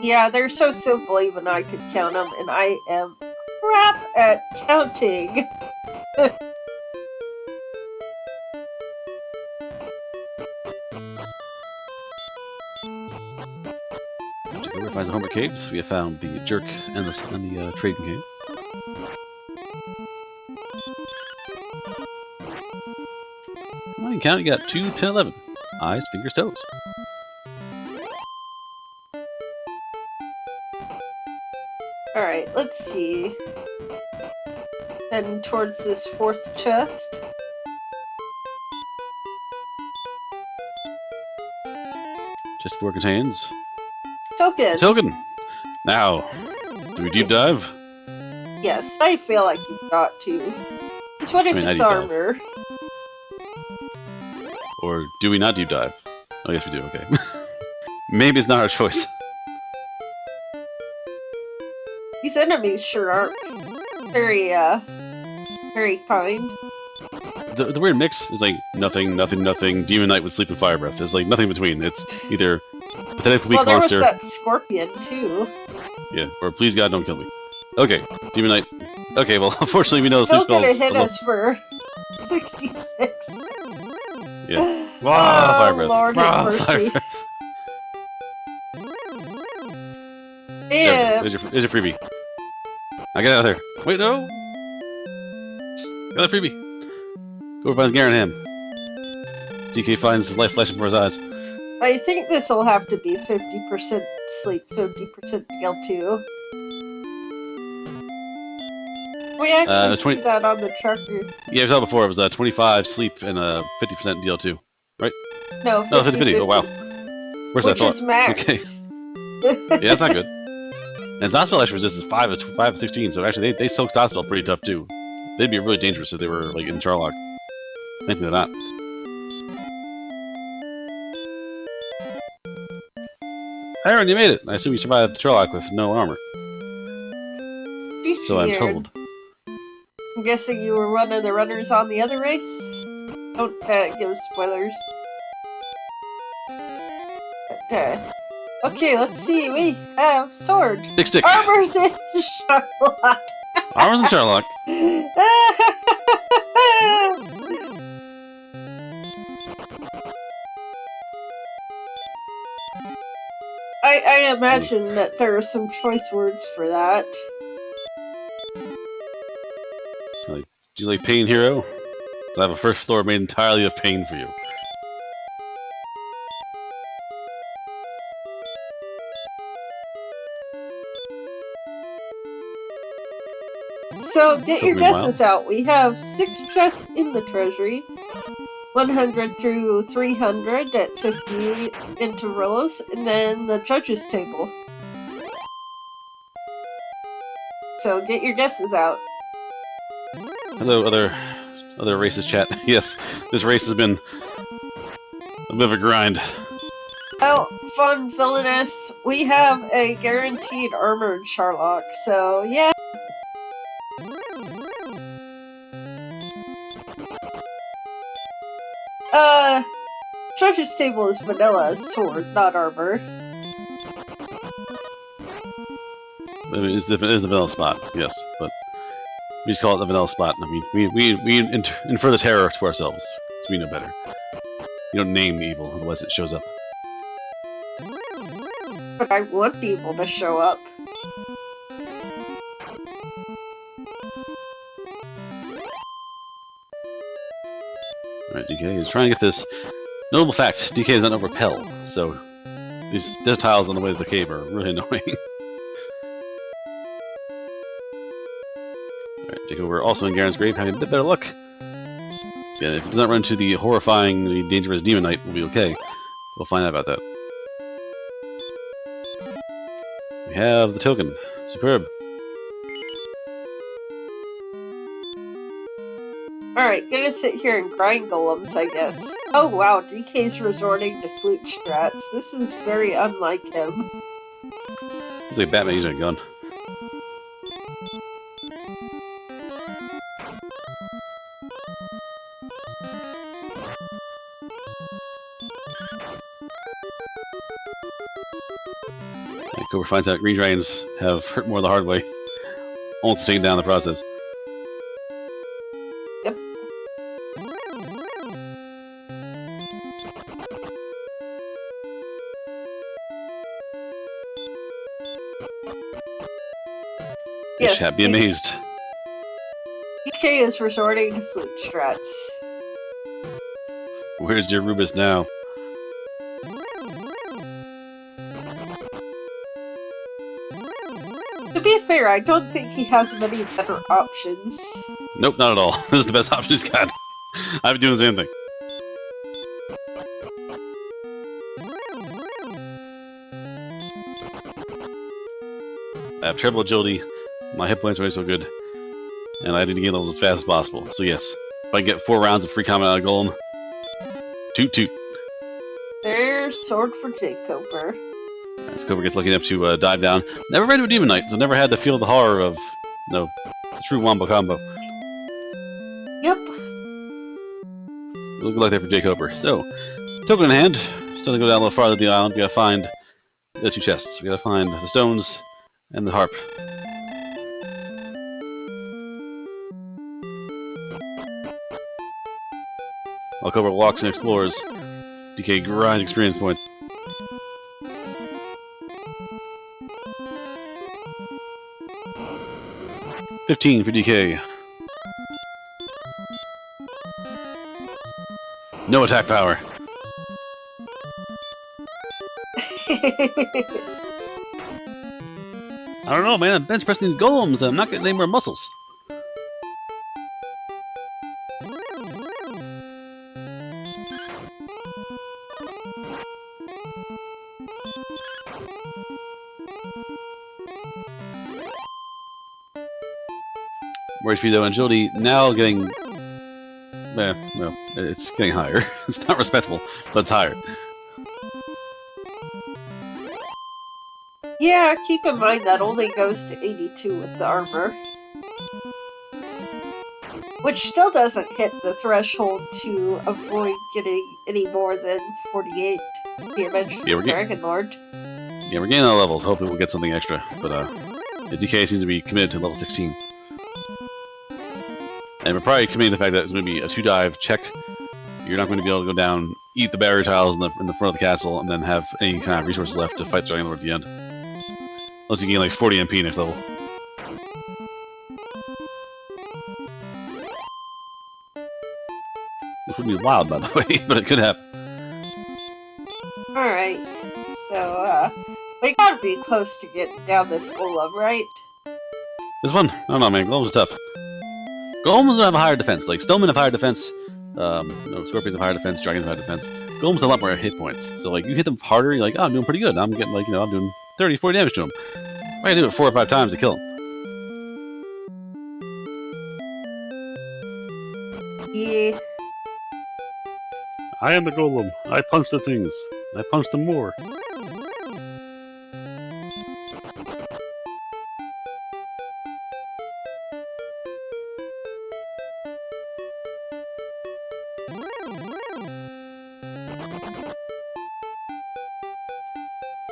Yeah, they're so simple even I could count them, and I am crap at counting. jkoper finds the Homer caves. We have found the jerk and the trading cave. Well, you count. You got 2, 10, 11. Eyes, fingers, toes. Alright, let's see. Heading towards this 4th chest. Chest 4 contains Token! a token. Now, do we deep dive? Yes, I feel like you've got to. Because what if I it's deep dive. armor? Or do we not deep dive? I guess we do, okay. Maybe it's not our choice. These enemies sure aren't very, very kind. The weird mix is like nothing, nothing, nothing, Demon Knight with Sleep and Fire Breath. There's like nothing in between. It's either pathetic weak Well, there monster. was that scorpion, too. Yeah, or please God don't kill me. Okay, Demon Knight. Okay, well, unfortunately we know the Still sleep spells. gonna hit us for 66. Yeah. Wow, Fire Breath. Lord have mercy. Yeah. Yeah. There's your freebie. I get out of there. Wait, no! Got a freebie. Go finds Garanham. DK finds his life flashing before his eyes. I think this will have to be 50% sleep, 50% DL2. We actually see that on the tracker. Yeah, we saw it before. It was 25 sleep and 50% DL2. Right? No, 50, No, 50-50. Oh, wow. Where's that which thought? is max. Okay. Yeah, that's not good. And Zotspell actually resistance 5 of 16, so actually they soak Zotspell pretty tough too. They'd be really dangerous if they were like in Charlock. Thankfully they're not. Aaron, you made it! I assume you survived the Charlock with no armor. So I'm told. I'm guessing you were one of the runners on the other race? Don't give spoilers. Okay, let's see. We have sword. Stick. Armor's in Charlock. Armor's in Charlock. I imagine that there are some choice words for that. Like, do you like Pain Hero? I have a first floor made entirely of pain for you. So, get your guesses out. We have 6 chests in the treasury. 100 through 300 at 50 intervals, and then the judges table. So, get your guesses out. Hello, other races chat. Yes, this race has been a bit of a grind. Well, fun villainous, we have a guaranteed armored Charlock, so yeah. Judge's table is vanilla sword, not armor. I mean, it's the vanilla spot, yes, but we just call it the vanilla spot. I mean, we infer the terror to ourselves, so we know better. You don't name the evil, otherwise it shows up. But I want the evil to show up. Alright, DK is trying to get this notable fact. DK does not know repel, so these death tiles on the way to the cave are really annoying. Alright, jkoper also in Garen's grave, having a bit better luck. Yeah, if it does not run into the horrifyingly dangerous Demon Knight, we'll be okay. We'll find out about that. We have the token. Superb. Alright, gonna sit here and grind golems, I guess. Oh wow, DK's resorting to flute strats. This is very unlike him. It's like Batman using a gun. jkoper finds out green dragons have hurt more the hard way. almost taken down in the process. Yep. Yes, chat, be amazed. DK is resorting to flute strats. Where's your Rubus now? To be fair, I don't think he has many better options. Nope, not at all. This is the best option he's got. I've been doing the same thing. I have terrible agility, my hit points are so good, and I need to gain levels as fast as possible. So yes, if I can get 4 rounds of free combat out of Golem, toot toot. There's sword for jkoper. This Cobra gets lucky enough to dive down. Never ran to a Demon Knight, so never had to feel the horror of, the true wombo combo. Yep. Good luck there for jkoper. So, token in hand, still to go down a little farther to the island. We gotta find the 2 chests. We gotta find the stones and the harp. While Cobra walks and explores, DK grinds experience points. $15 for DK. No attack power. I don't know, man. I'm bench pressing these golems and I'm not getting any more muscles. More HP though, agility now getting. Well, it's getting higher. It's not respectable, but it's higher. Yeah, keep in mind that only goes to 82 with the armor. Which still doesn't hit the threshold to avoid getting any more than 48 damage from the Dragon Lord. Yeah, we're gaining our levels. Hopefully we'll get something extra. But the DK seems to be committed to level 16. And we're probably committing to the fact that it's going to be a 2-dive check. You're not going to be able to go down, eat the barrier tiles in the front of the castle, and then have any kind of resources left to fight the Dragon Lord at the end. Unless you gain like 40 MP next level. Which would be wild, by the way, but it could happen. Alright, so, we gotta be close to getting down this golem, right? This one? I don't know, man. Golems are tough. Golems have a higher defense. Like, Stonemen have higher defense. Scorpions have higher defense. Dragons have higher defense. Golems have a lot more hit points. So, like, you hit them harder, you're like, oh, I'm doing pretty good. I'm getting, like, I'm doing 30, 40 damage to them. I gotta do it 4 or 5 times to kill them. Yeah. I am the golem. I punch the things. I punch them more.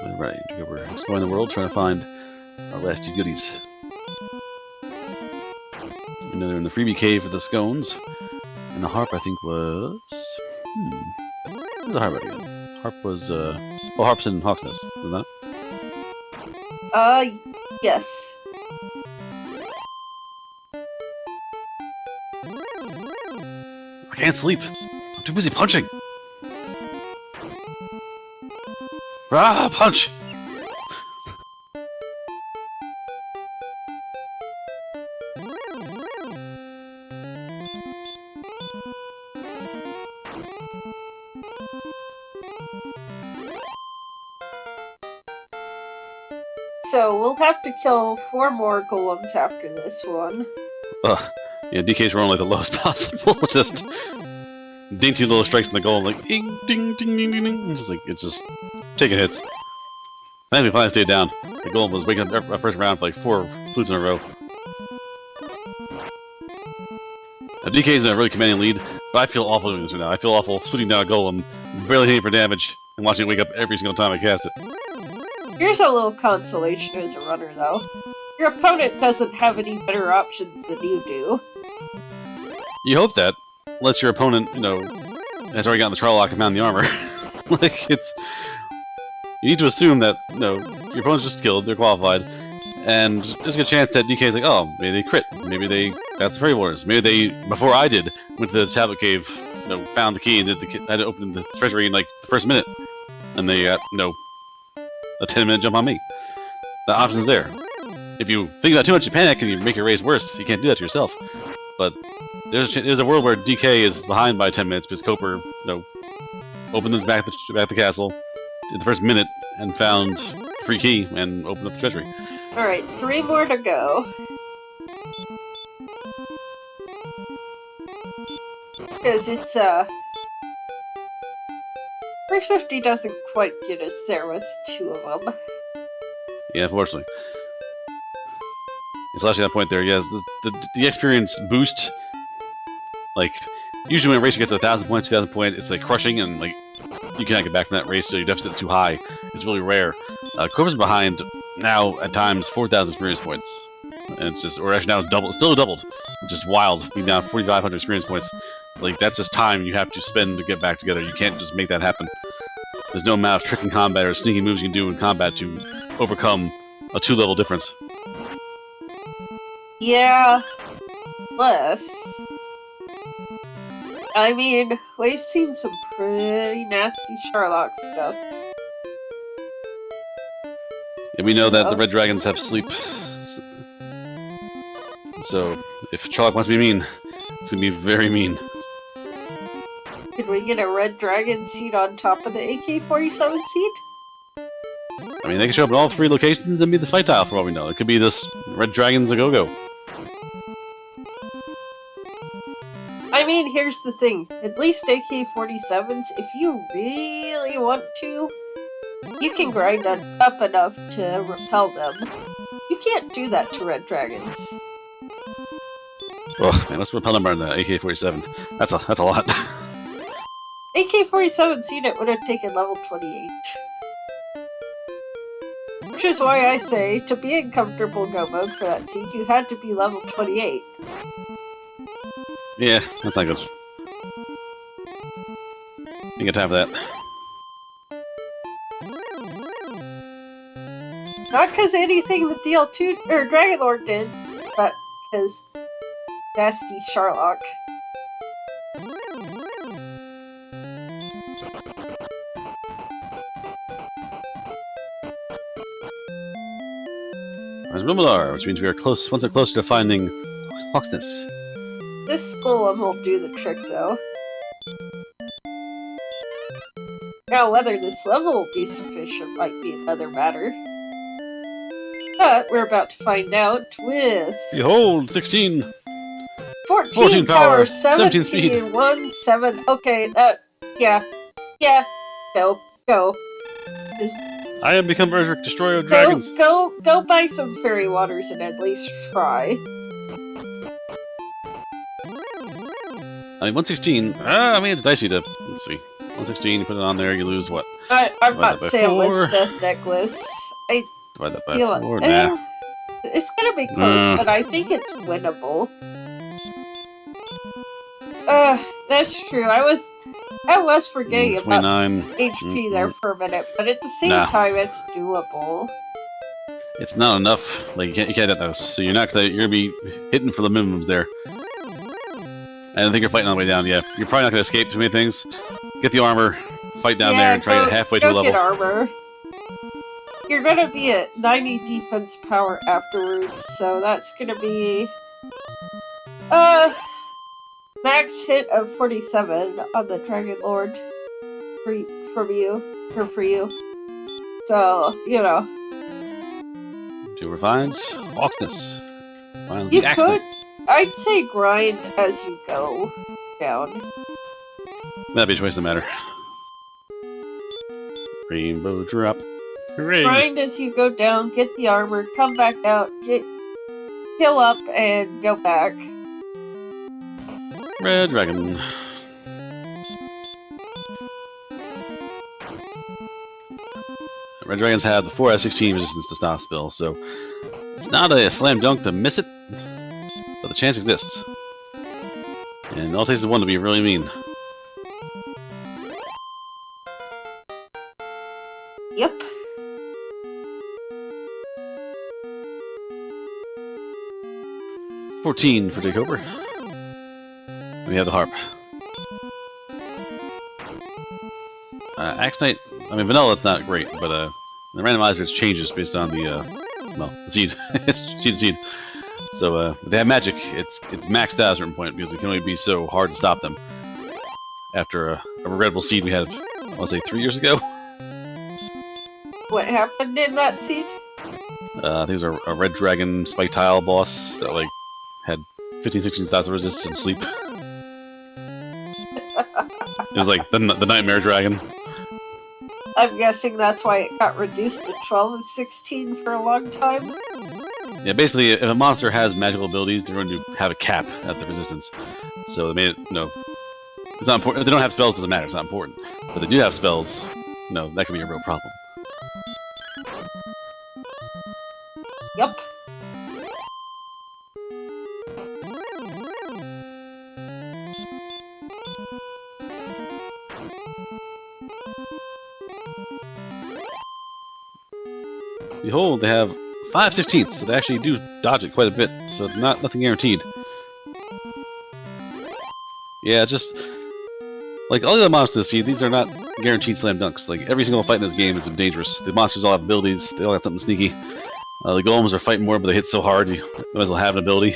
Alright, we're exploring the world, trying to find our last 2 goodies. And then they're in the freebie cave for the scones. And the harp, I think, was... Where's the harp at again? Harp was, Harp's in Hawksnest, isn't that? Yes. I can't sleep. I'm too busy punching. Ah, punch! So, we'll have to kill 4 more golems after this one. Yeah, DK's rolling like the lowest possible. Just dainty little strikes in the golem, like ding, ding, ding, ding, ding, ding. It's just taking hits. I think we finally stayed down. The golem was waking up our first round for like 4 flutes in a row. DK's in a really commanding lead, but I feel awful doing this right now. I feel awful shooting down a golem, barely hitting for damage, and watching it wake up every single time I cast it. Here's a little consolation as a runner, though. Your opponent doesn't have any better options than you do. You hope that, unless your opponent, has already gotten the trial lock and found the armor. Like, you need to assume that, your opponent's just skilled, they're qualified, and there's a good chance that DK's like, oh, maybe they crit, maybe that's the fairy waters, maybe they, before I did, went to the tablet cave, found the key and had to open the treasury in like the first minute, and they got, a 10-minute jump on me. The option's there. If you think about it too much, you panic and you make your race worse. You can't do that to yourself. But there's a world where DK is behind by 10 minutes because Koper, opened back the castle in the first minute and found the free key and opened up the treasury. Alright, 3 more to go. Because it's, 350 doesn't quite get us there with 2 of them. Yeah, unfortunately. Especially at that point there, yes, the experience boost, like, usually when a racer gets to 1,000 points, 2,000 points, it's like crushing and like, you cannot get back from that race, so your deficit's too high. It's really rare. Koper's behind now at times 4,000 experience points. And it's just, or actually now it's still doubled. It's just wild. Being down 4,500 experience points. Like, that's just time you have to spend to get back together. You can't just make that happen. There's no amount of trick in combat or sneaky moves you can do in combat to overcome a 2-level difference. Yeah, less. I mean, we've seen some pretty nasty Sherlock stuff. And we know that the red dragons have sleep. So, if Sherlock wants to be mean, it's going to be very mean. Could we get a red dragon seat on top of the AK-47 seat? I mean, they can show up in all 3 locations and be the spike tile for all we know. It could be this red dragon's a go-go. I mean, here's the thing. At least AK-47s, if you really want to, you can grind up enough to repel them. You can't do that to red dragons. Oh, man, let's repel number on the AK-47. That's a lot. AK-47 unit would have taken level 28. Which is why I say, to be in comfortable go mode for that seat, you had to be level 28. Yeah, that's not good. Ain't got time for that. Not because anything the DL2 or Dragon Lord did, but because nasty Sherlock. Randomizer, which means we are close, one step closer to finding Hawksness. This golem will do the trick, though. Now, whether this level will be sufficient might be another matter. But we're about to find out with... Behold, 16! 14 power, 17 speed. 17. Okay, yeah, go. Just I have become Berserk, destroyer of dragons. Go buy some fairy waters and at least try. I mean, 116. I mean, it's dicey to. Let's see. 116, you put it on there, you lose what? I'm not saying with Death Necklace. I Divide that by feel 4. Nah. It's gonna be close, but I think it's winnable. That's true. I was forgetting about 29. HP there for a minute, but at the same time, it's doable. It's not enough. Like, you can't get those. So you're gonna be hitting for the minimums there. And I think you're fighting on the way down, yeah. You're probably not gonna escape too many things. Get the armor, fight down there, and try to get halfway to a level. Get armor. You're gonna be at 90 defense power afterwards, so that's gonna be... max hit of 47 on the Dragon Lord for you. So, you know. Two refines. Hawksness. You could... I'd say grind as you go down. That'd be a choice, no matter. Rainbow drop. Hooray! Grind as you go down, get the armor, come back out, heal up, and go back. Red dragon. Red dragons have the 4 out of 16 resistance to stop spell, so It's not a slam dunk to miss it, but the chance exists. And it all takes is one to be really mean. Yep. $14 for jkoper. We have the harp. Axe Knight, I mean, vanilla, it's not great, but the randomizer it changes based on the, well, the seed. It's seed to seed. So, if they have magic, it's maxed out at a certain point, because it can only be so hard to stop them. After a regrettable seed we had, I want to say 3 years ago. What happened in that scene? I think it was a red dragon spike tile boss that, like, had 15-16 styles of resist and sleep. It was like the nightmare dragon. I'm guessing that's why it got reduced to 12 and 16 for a long time. Yeah, basically, if a monster has magical abilities, they're going to have a cap at the resistance. So they made it, no. It's not important. If they don't have spells, it doesn't matter. It's not important. But they do have spells, no, that can be a real problem. Yep. Behold, they have 5/16, so they actually do dodge it quite a bit, so it's nothing guaranteed. Yeah, just like all the other monsters see, these are not guaranteed slam dunks. Like every single fight in this game has been dangerous. The monsters all have abilities, they all have something sneaky. The golems are fighting more, but they hit so hard you might as well have an ability.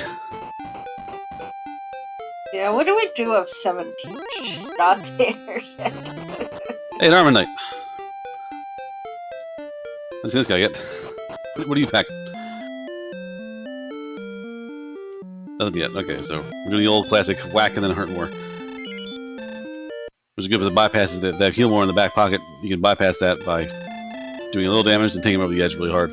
Yeah, what do we do if 17 is just not there yet? Hey, an armor knight. What's this guy get? What do you pack? Nothing yet. Okay, so we're doing the old classic whack and then hurt more. Which is good, but the bypasses that have heal more in the back pocket. You can bypass that by doing a little damage and taking him over the edge really hard.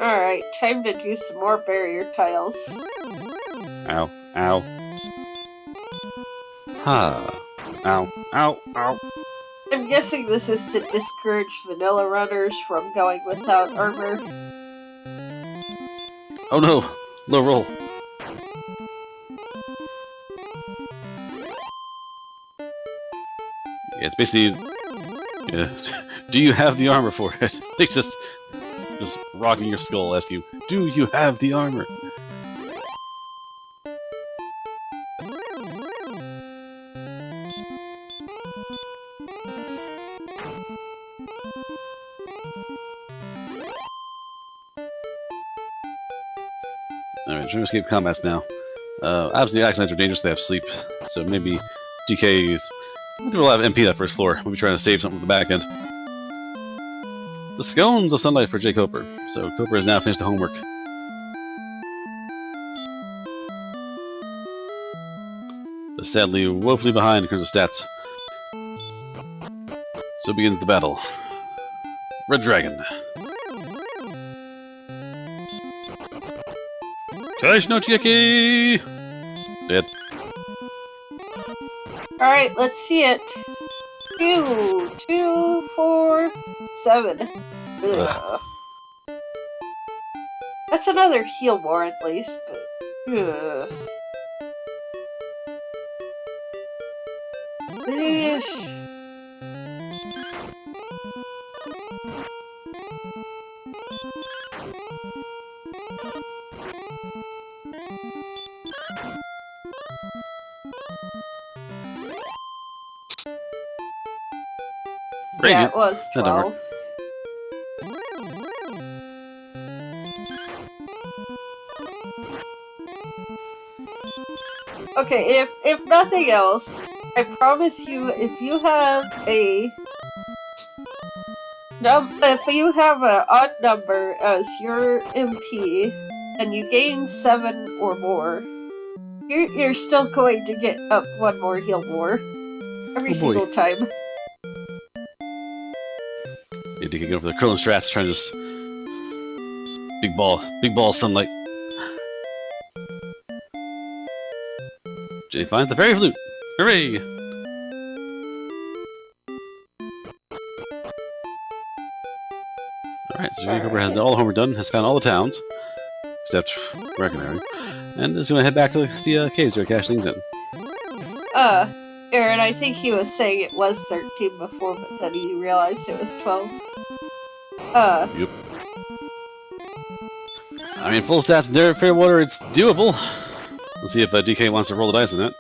Alright, time to do some more barrier tiles. Ow. Ow. Ha. Ow. Ow. Ow. I'm guessing this is to discourage vanilla runners from going without armor. Oh no! Low roll. Yeah, it's basically... Yeah. Do you have the armor for it? Like just rocking your skull, ask you, do you have the armor? Alright, trying to escape combats now. Obviously, Axe Knights are dangerous, they have sleep. So maybe DK is... I think we'll have MP that first floor. We'll be trying to save something for the back end. The Scones of Sunlight for jkoper. So Koper has now finished the homework. But sadly, woefully behind in terms of stats. So begins the battle. Red Dragon. Kaish no Chieki! Dead. Alright, let's see it. 2, 2, 4, 7. Ugh. That's another heal more at least, but... Ugh. Eesh. Yeah, it was 12. Okay, if nothing else, I promise you, if you have a odd number as your MP and you gain 7 or more, you're still going to get up 1 more heal more every single time. Yeah, DK going for the curling strats, trying to just big ball sunlight. Jay finds the fairy flute. Hooray! Alright, so jkoper has all the homework done, has found all the towns, except Breckenary, and is going to head back to the caves to cash things in. Aaron, I think he was saying it was 13 before, but then he realized it was 12. Yep. I mean, full stats in Fairwater, it's doable. Let's see if DK wants to roll the dice on that.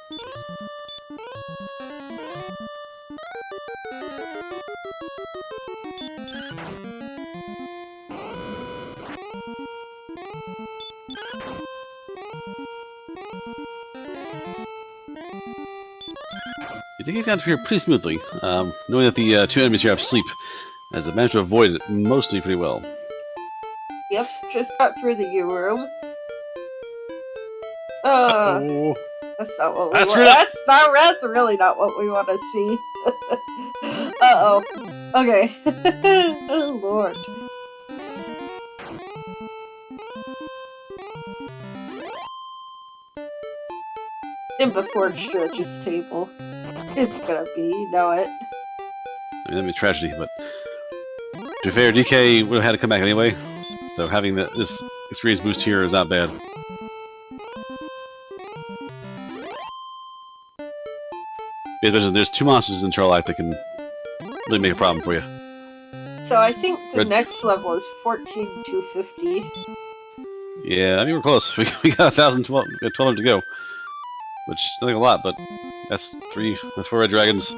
I think he's got through here pretty smoothly, knowing that the two enemies here have sleep, as they managed to avoid it mostly pretty well. Yep, just got through the U room. Uh-oh. That's not what we want. That's really not what we want to see. Uh-oh. Okay. Oh, Lord. In before Stretch's table. It's gonna be, you know it. I mean, that'd be a tragedy, but to be fair, DK would have had to come back anyway, so having this experience boost here is not bad. There's two monsters in Charlotte that can really make a problem for you. So I think the next level is 14,250. Yeah, I mean, we're close. We got 1,012 to go. Which is not like a lot, but that's 4 red dragons,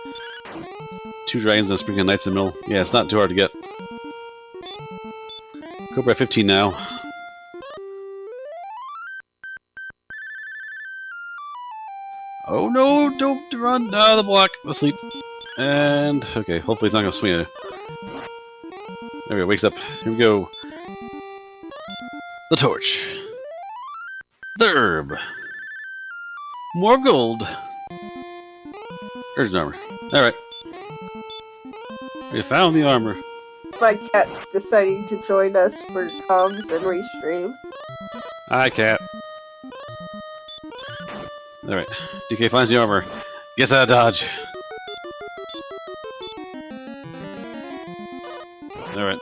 2 dragons and a sprinkling knights in the middle. Yeah, it's not too hard to get. Cobra at 15 now. Oh no, don't run out of the block. Asleep. And, okay, hopefully it's not going to swing at you. There we go, wakes up. Here we go. The torch. The herb. More gold. Urgent armor. Alright. We found the armor. My cat's deciding to join us for comms and restream. Hi, cat. Alright. DK finds the armor. Gets out of dodge. Alright.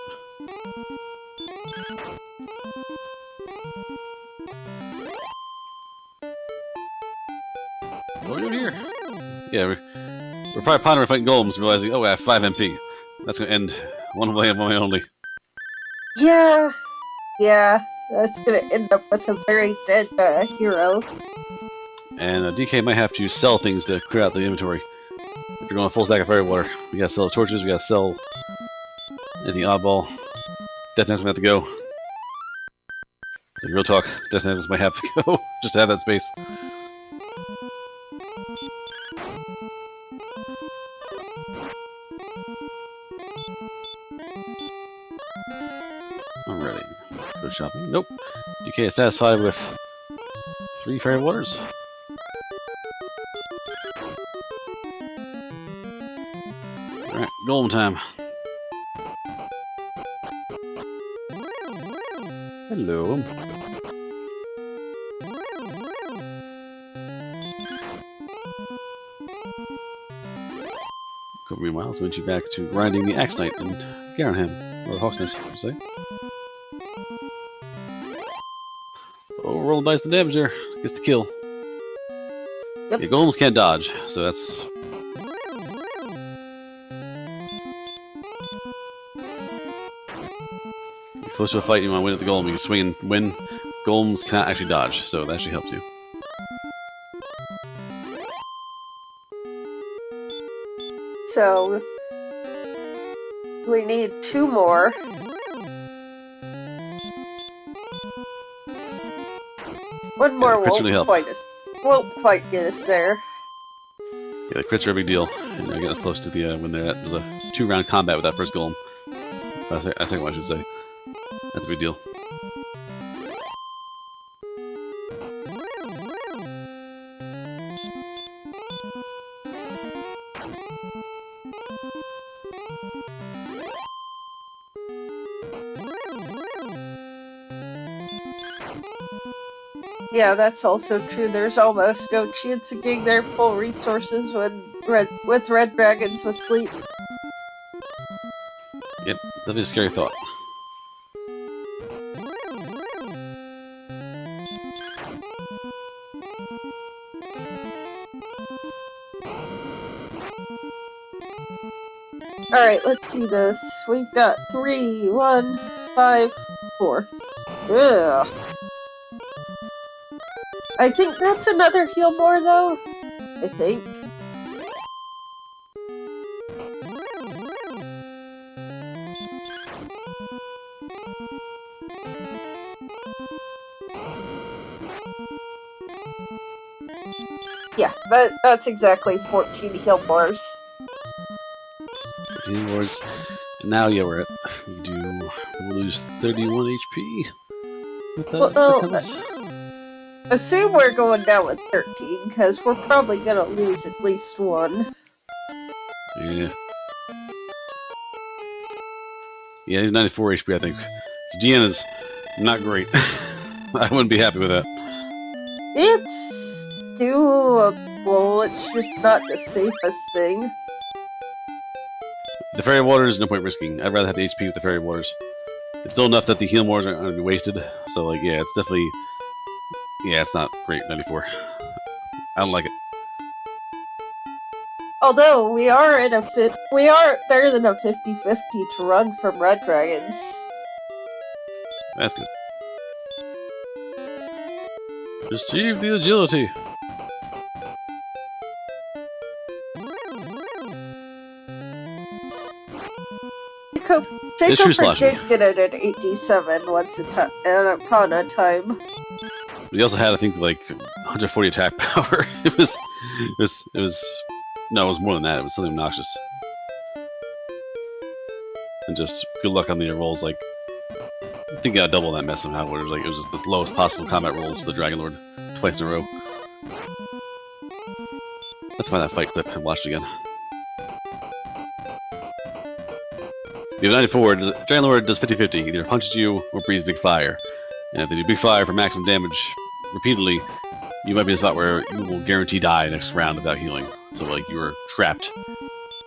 What are we doing here? Yeah, we're probably pondering fighting golems, realizing, oh, I have 5 MP. That's gonna end one way and one way only. Yeah, that's gonna end up with a very dead hero. And DK might have to sell things to clear out the inventory. If you're going full stack of fairy water, we gotta sell torches, we gotta sell anything oddball. Death Knights might have to go. Like, real talk, Death Knights might have to go just to have that space. Alrighty, let's go shopping. Nope. DK is satisfied with 3 fairy waters. Alright, golem time. Hello. Couple more miles went you back to grinding the Axe Knight in Garenham, or Hawk's Nest, I should say. Oh, roll the dice to damage there. Gets the kill. Yep. Yeah, golems can't dodge, so that's... You're close to a fight, you want to win at the golem, you can swing and win. Golems cannot actually dodge, so that actually helps you. So, we need 2 more. One more won't quite get us there. Yeah, the crits are a big deal, and they're getting us close to the when there was a 2-round combat with that first golem. I think what I should say. That's a big deal. Yeah, that's also true. There's almost no chance of getting their full resources with red dragons with sleep. Yep, that'd be a scary thought. Alright, let's see this. We've got 3, 1, 5, 4. Ugh. I think that's another heal more, though. I think. Yeah, that's exactly 14 heal mores. 14 mores. And now, yeah, we'll lose 31 HP. With that, Well, assume we're going down with 13, because we're probably gonna lose at least one. Yeah. Yeah, he's 94 HP, I think. So Deanna's not great. I wouldn't be happy with that. It's doable, it's just not the safest thing. The fairy waters, no point risking. I'd rather have the HP with the fairy waters. It's still enough that the heal mores aren't going to be wasted. So, like, yeah, it's definitely... Yeah, it's not great, 94. I don't like it. Although, we are better than a 50-50 to run from red dragons. That's good. Receive the agility. jkoper did get it at 87 once upon a time. But he also had, I think, like 140 attack power. It was no, it was more than that. It was something obnoxious. And just good luck on the rolls. Like, I think I got double that mess somehow. Where it was just the lowest possible combat rolls for the Dragon Lord twice in a row. Let's find that fight clip and watch it again. You have 94. Dragon Lord does 50-50. Either punches you or breathes big fire. And if they do big fire for maximum damage repeatedly, you might be in a spot where you will guarantee die next round without healing. So, like, you are trapped.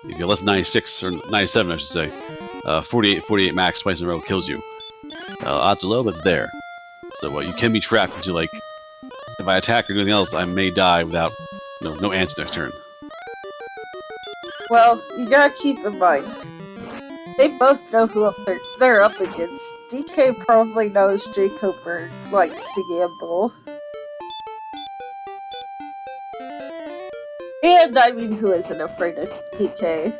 If you're left 96, or 97, I should say, 48 max twice in a row kills you. Odds are low, but it's there. So, you can be trapped into, like, if I attack or do anything else, I may die without no answer next turn. Well, you gotta keep in mind, they both know who they're up against. DK probably knows jkoper likes to gamble. And I mean, who isn't afraid of DK?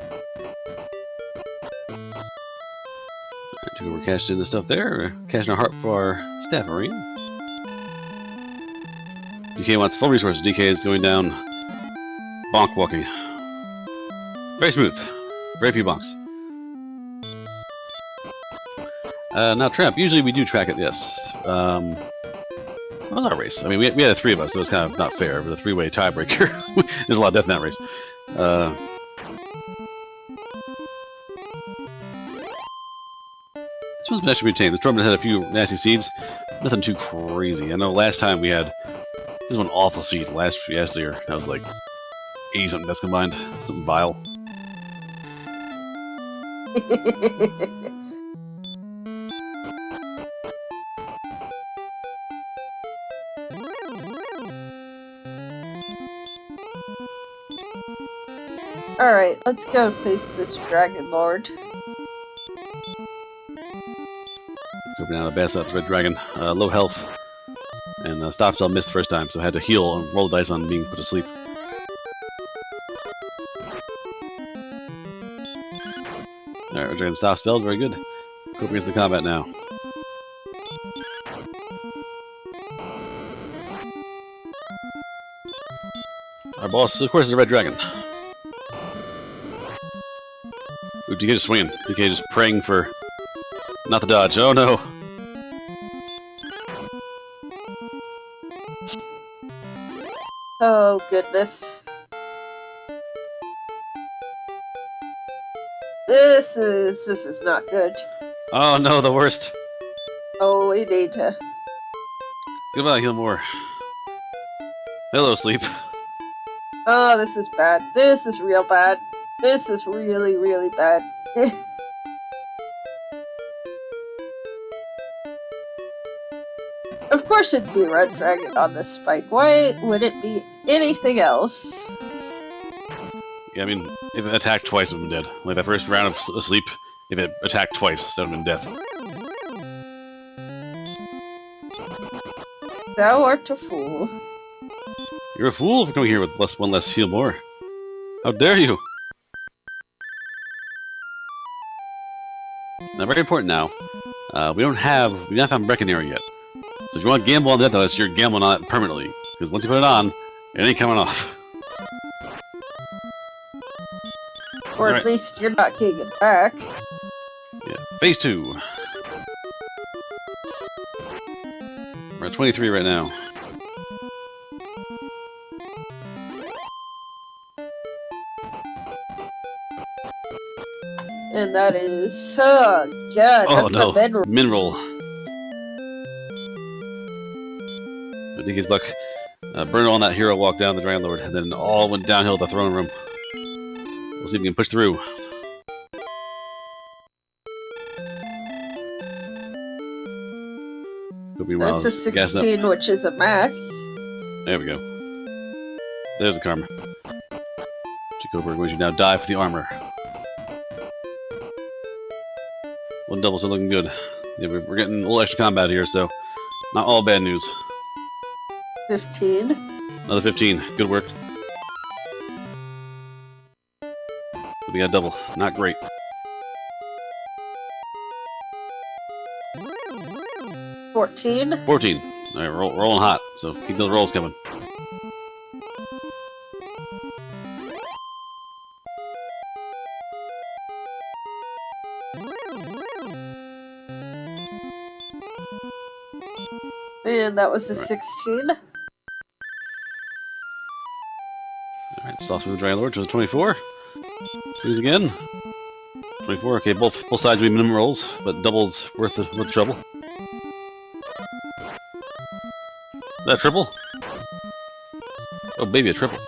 We're cashing the stuff there. We're cashing our heart for our staff marine. DK wants full resources. DK is going down bonk walking. Very smooth. Very few bonks. Now Tramp, usually we do track it, yes. What was our race? I mean, we had the three of us, so it's kind of not fair, but a three-way tiebreaker. There's a lot of death in that race. This one's been actually retained. The Drummond had a few nasty seeds. Nothing too crazy. I know last time we had this one awful seed last year. That was like 80 something deaths combined. Something vile. Alright, let's go face this Dragon Lord. Go down the bad side of the Red Dragon. Low health. And stop spell missed the first time, so I had to heal and roll the dice on being put to sleep. Alright, Red Dragon stop spell, very good. Go up against the combat now. Our boss, of course, is a Red Dragon. Ooh, DK just swinging. DK just praying for... not the dodge. Oh no! Oh goodness. This is not good. Oh no, the worst. Oh, we need to... Goodbye, heal more. Hello, sleep. Oh, this is bad. This is real bad. This is really, really bad. Of course it'd be Red Dragon on this spike. Why would it be anything else? Yeah, I mean, if it attacked twice, it would have been dead. Like that first round of sleep, if it attacked twice, that would have been death. Thou art a fool. You're a fool for coming here with one less heal more. How dare you? Now, very important now. We don't have Breckenary yet. So if you want to gamble on that, though, you're gambling on it permanently. Because once you put it on, it ain't coming off. Or at least you're not getting it back. Yeah. Phase 2. We're at 23 right now. And that is... Oh, God, Oh, that's no. a mineral. Mineral. I think his luck. Bruno on that hero walked down the Dragon Lord, and then all went downhill to the throne room. We'll see if we can push through. That's a 16, which is a max. There we go. There's the karma. jkoper, going to now die for the armor. One double still looking good. Yeah, we're getting a little extra combat here, so not all bad news. 15. Another 15. Good work. We got double. Not great. 14. 14. Alright, we're rolling hot, so keep those rolls coming. And that was a 16. Alright, sauce with the Dragon Lord to the 24. Squeeze again. 24. Okay, both sides will be minimum rolls, but doubles worth the trouble. Is that a triple? Oh, baby, a triple.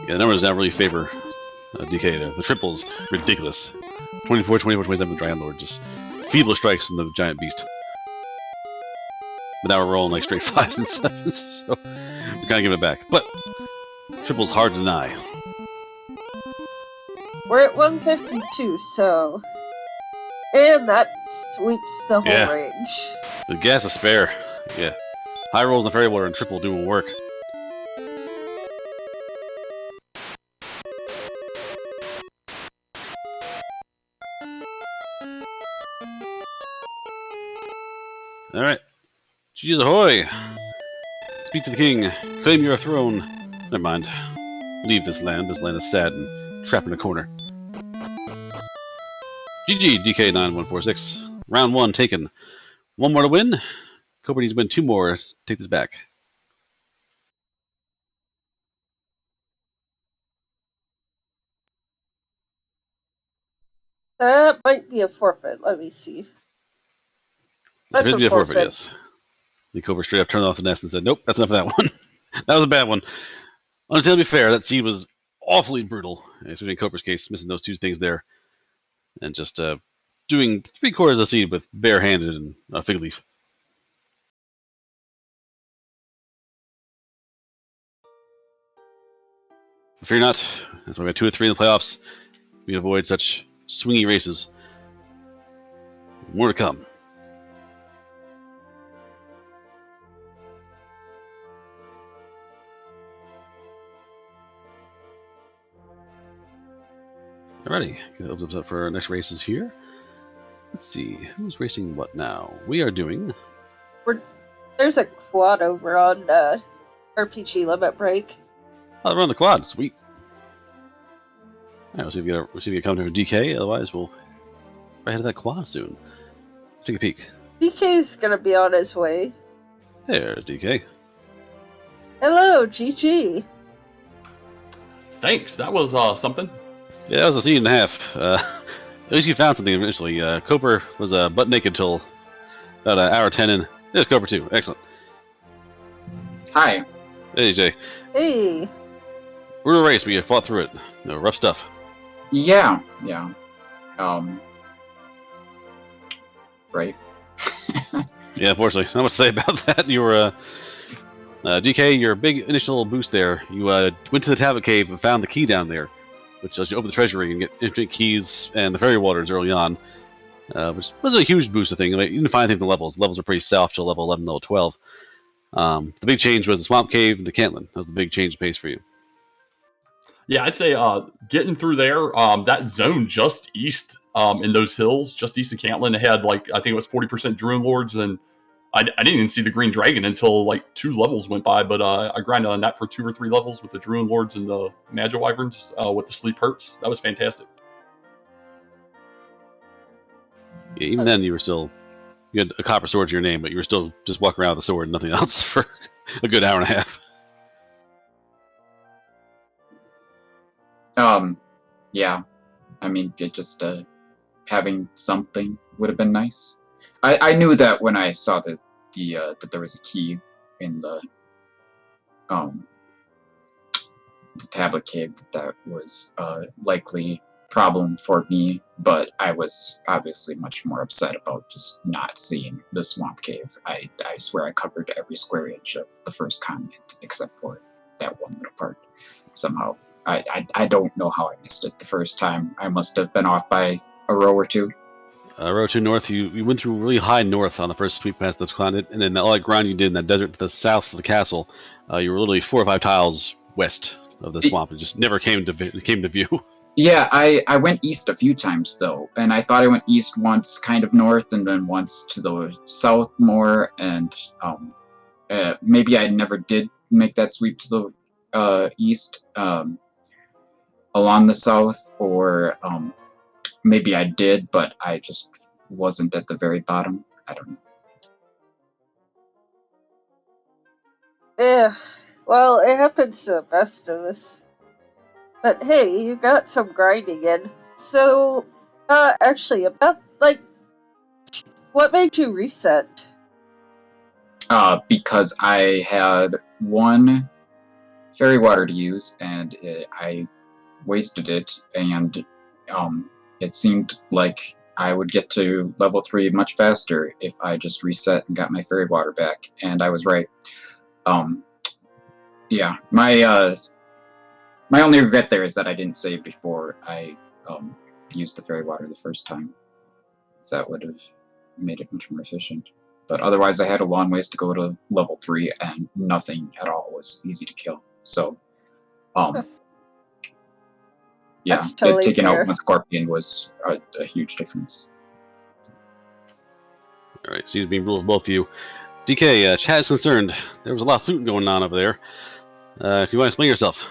Yeah, the numbers now really favor DK there. The triple's ridiculous. 24, 24, 27 the Dragon Lord. Just feeble strikes in the giant beast. But now we're rolling like straight 5s and 7s, so we're kind of giving it back. But triple's hard to deny. We're at 152, so... And that sweeps the whole range. The gas is spare. Yeah. High rolls in the fairy water and triple doing work. Alright. Cheese ahoy! Speak to the king. Claim your throne. Never mind. Leave this land. This land is sad and trapped in a corner. GG, dk9146. Round 1 taken. 1 more to win. jkoper needs to win 2 more to take this back. That might be a forfeit. Let me see. It could be a forfeit, yes. jkoper straight up turned off the nest and said, nope, that's enough of that one. That was a bad one. Honestly, to be fair, that seed was awfully brutal, especially in jkoper's case, missing those 2 things there. And just doing 3/4 of the seed with bare-handed and a fig leaf. But fear not, that's why we got 2 or 3 in the playoffs. We avoid such swingy races. More to come. Alrighty, get those up for our next races here. Let's see, who's racing what now? We are doing... There's a quad over on RPG Limit Break. Oh, they're on the quad, sweet. Alright, we'll see if we get a comment from DK, otherwise we'll right head to that quad soon. Let's take a peek. DK's gonna be on his way. There's DK. Hello, GG. Thanks, that was something. Yeah, that was a scene and a half. At least you found something eventually. jkoper was butt naked till about an hour 10 in. There's jkoper too. Excellent. Hi. Hey, Jay. Hey. Brutal race, but you fought through it. No, rough stuff. Yeah. Right. Yeah, unfortunately, not much to say about that. You were DK, your big initial boost there. You went to the tablet cave and found the key down there, which lets you open the treasury and get infinite keys and the fairy waters early on, which wasn't a huge boost of thing. I mean, you didn't find anything in the levels. The levels were pretty soft till level 11, level 12. The big change was the swamp cave and the Cantlin. That was the big change of pace for you. Yeah, I'd say getting through there, that zone just east in those hills, just east of Cantlin, it had like, I think it was 40% Druid Lords, and I didn't even see the Green Dragon until like 2 levels went by, but I grinded on that for 2 or 3 levels with the Druid Lords and the Magi Wyverns with the Sleep Hurts. That was fantastic. Yeah, even then, you had a copper sword to your name, but you were still just walking around with a sword and nothing else for a good hour and a half. Yeah. I mean, it just having something would have been nice. I knew that when I saw that there was a key in the tablet cave, that was likely problem for me, but I was obviously much more upset about just not seeing the swamp cave. I swear I covered every square inch of the first continent except for that one little part. Somehow I don't know how I missed it the first time. I must have been off by a row or two. Row 2 north, you went through really high north on the first sweep past this continent, and then all that grind you did in that desert to the south of the castle, you were literally 4 or 5 tiles west of the swamp. It just never came to view. Yeah, I went east a few times though, and I thought I went east once, kind of north, and then once to the south more, and maybe I never did make that sweep to the east along the south, or maybe I did, but I just wasn't at the very bottom. I don't know. Yeah, well, it happens to the best of us. But hey, you got some grinding in. So, actually, about, like, what made you reset? Because I had 1 fairy water to use, and I wasted it, and it seemed like I would get to level 3 much faster if I just reset and got my fairy water back, and I was right. Yeah, my only regret there is that I didn't save before I used the fairy water the first time, so that would have made it much more efficient. But otherwise, I had a long ways to go to level 3, and nothing at all was easy to kill. So, yeah, That's totally taking fair. out 1 scorpion was a huge difference. All right, seems to be ruled both of you. DK, chat is concerned. There was a lot of looting going on over there. If you want to explain yourself.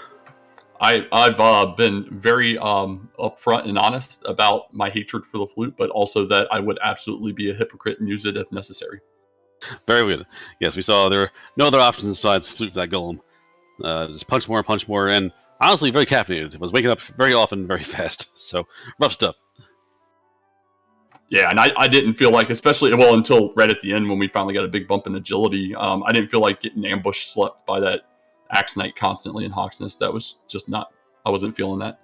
I've been very upfront and honest about my hatred for the flute, but also that I would absolutely be a hypocrite and use it if necessary. Very good. Yes, we saw there were no other options besides flute for that golem. Just punch more, and honestly, very caffeinated. I was waking up very often, very fast. So, rough stuff. Yeah, and I didn't feel like, especially, well, until right at the end when we finally got a big bump in agility, I didn't feel like getting ambush slept by that Axe Knight constantly in Hawksness. That was just not, I wasn't feeling that.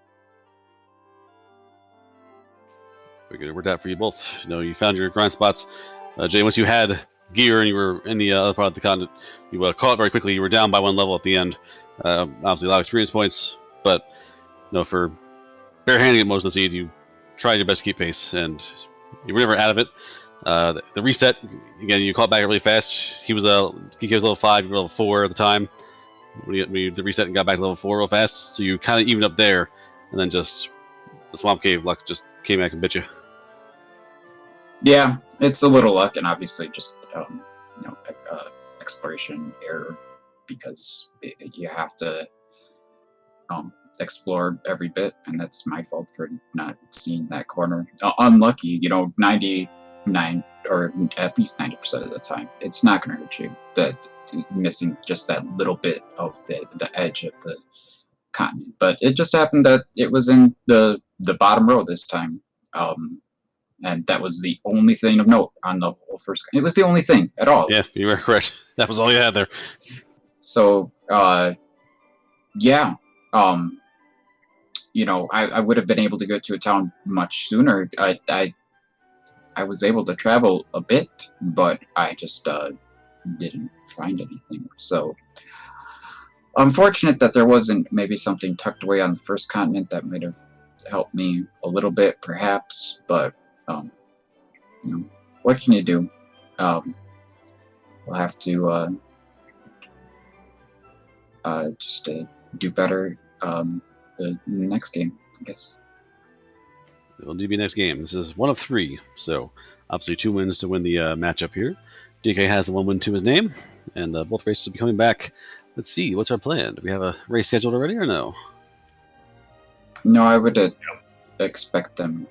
Very good. It worked out for you both. You know, you found your grind spots. Jay, once you had gear and you were in the other part of the continent, you caught very quickly. You were down by 1 level at the end. Obviously, a lot of experience points, but you know, for barehanding it most of the seed, you tried your best to keep pace, and you were never out of it. The reset, again, you caught back really fast. He was level 5, you were level 4 at the time. When you did the reset and got back to level 4 real fast, so you kind of evened up there, and then just the swamp cave luck just came back and bit you. Yeah, it's a little luck, and obviously just exploration error, because you have to explore every bit, and that's my fault for not seeing that corner. Unlucky, 99 or at least 90% of the time, it's not going to hurt you. That missing just that little bit of the edge of the continent, but it just happened that it was in the bottom row this time. And that was the only thing of note on the whole first. It was the only thing at all. Yeah, you were correct. That was all you had there. So, yeah. I would have been able to go to a town much sooner. I was able to travel a bit, but I just didn't find anything. So unfortunate that there wasn't maybe something tucked away on the first continent that might have helped me a little bit, perhaps. But you know, what can you do? We'll have to just do better the next game, I guess. It'll be next game. This is one of 3, so obviously 2 wins to win the matchup here. DK has the 1 win to his name, and both races will be coming back. Let's see, what's our plan? Do we have a race scheduled already or no? No, I would expect them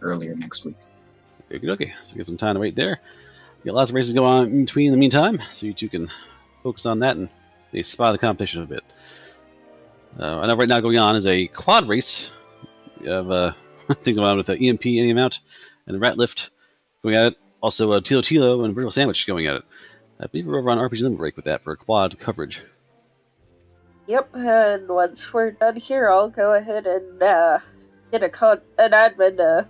earlier next week. Okay, so we get some time to wait there. We got lots of races going on in between in the meantime, so you two can focus on that and they spy the competition a bit. I know right now going on is a quad race. We have things going on with the EMP any amount and the rat lift going at it. Also Tilo Tilo and Vertical Sandwich going at it. I believe we're over on RPG Limit Break with that for quad coverage. Yep, and once we're done here, I'll go ahead and get an admin to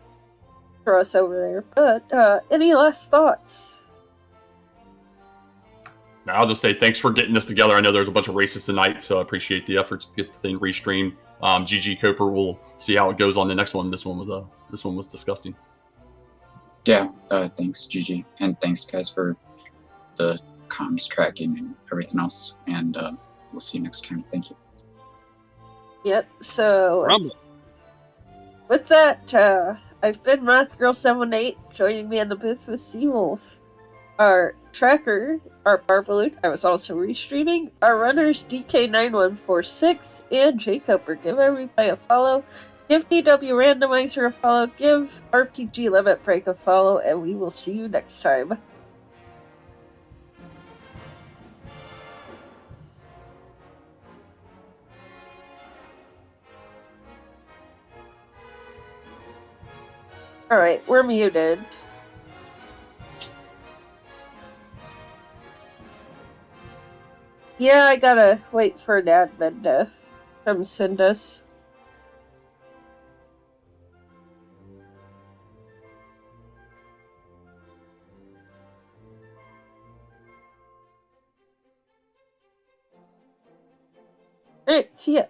throw us over there. But any last thoughts? I'll just say thanks for getting this together. I know there's a bunch of races tonight, so I appreciate the efforts to get the thing restreamed. jkoper, we'll see how it goes on the next one. This one was disgusting. Yeah, thanks, GG, and thanks guys for the comms tracking and everything else. And we'll see you next time. Thank you. Yep. So Rumble. with that, I've been MathGirl78, joining me in the booth with Seawolf. Our tracker, our Barballoon, I was also restreaming. Our runners, dk9146 and jkoper. Give everybody a follow. Give DW Randomizer a follow. Give RPG Limit Break a follow. And we will see you next time. Alright, we're muted. Yeah, I gotta wait for an admin to come send us. Alright, see ya.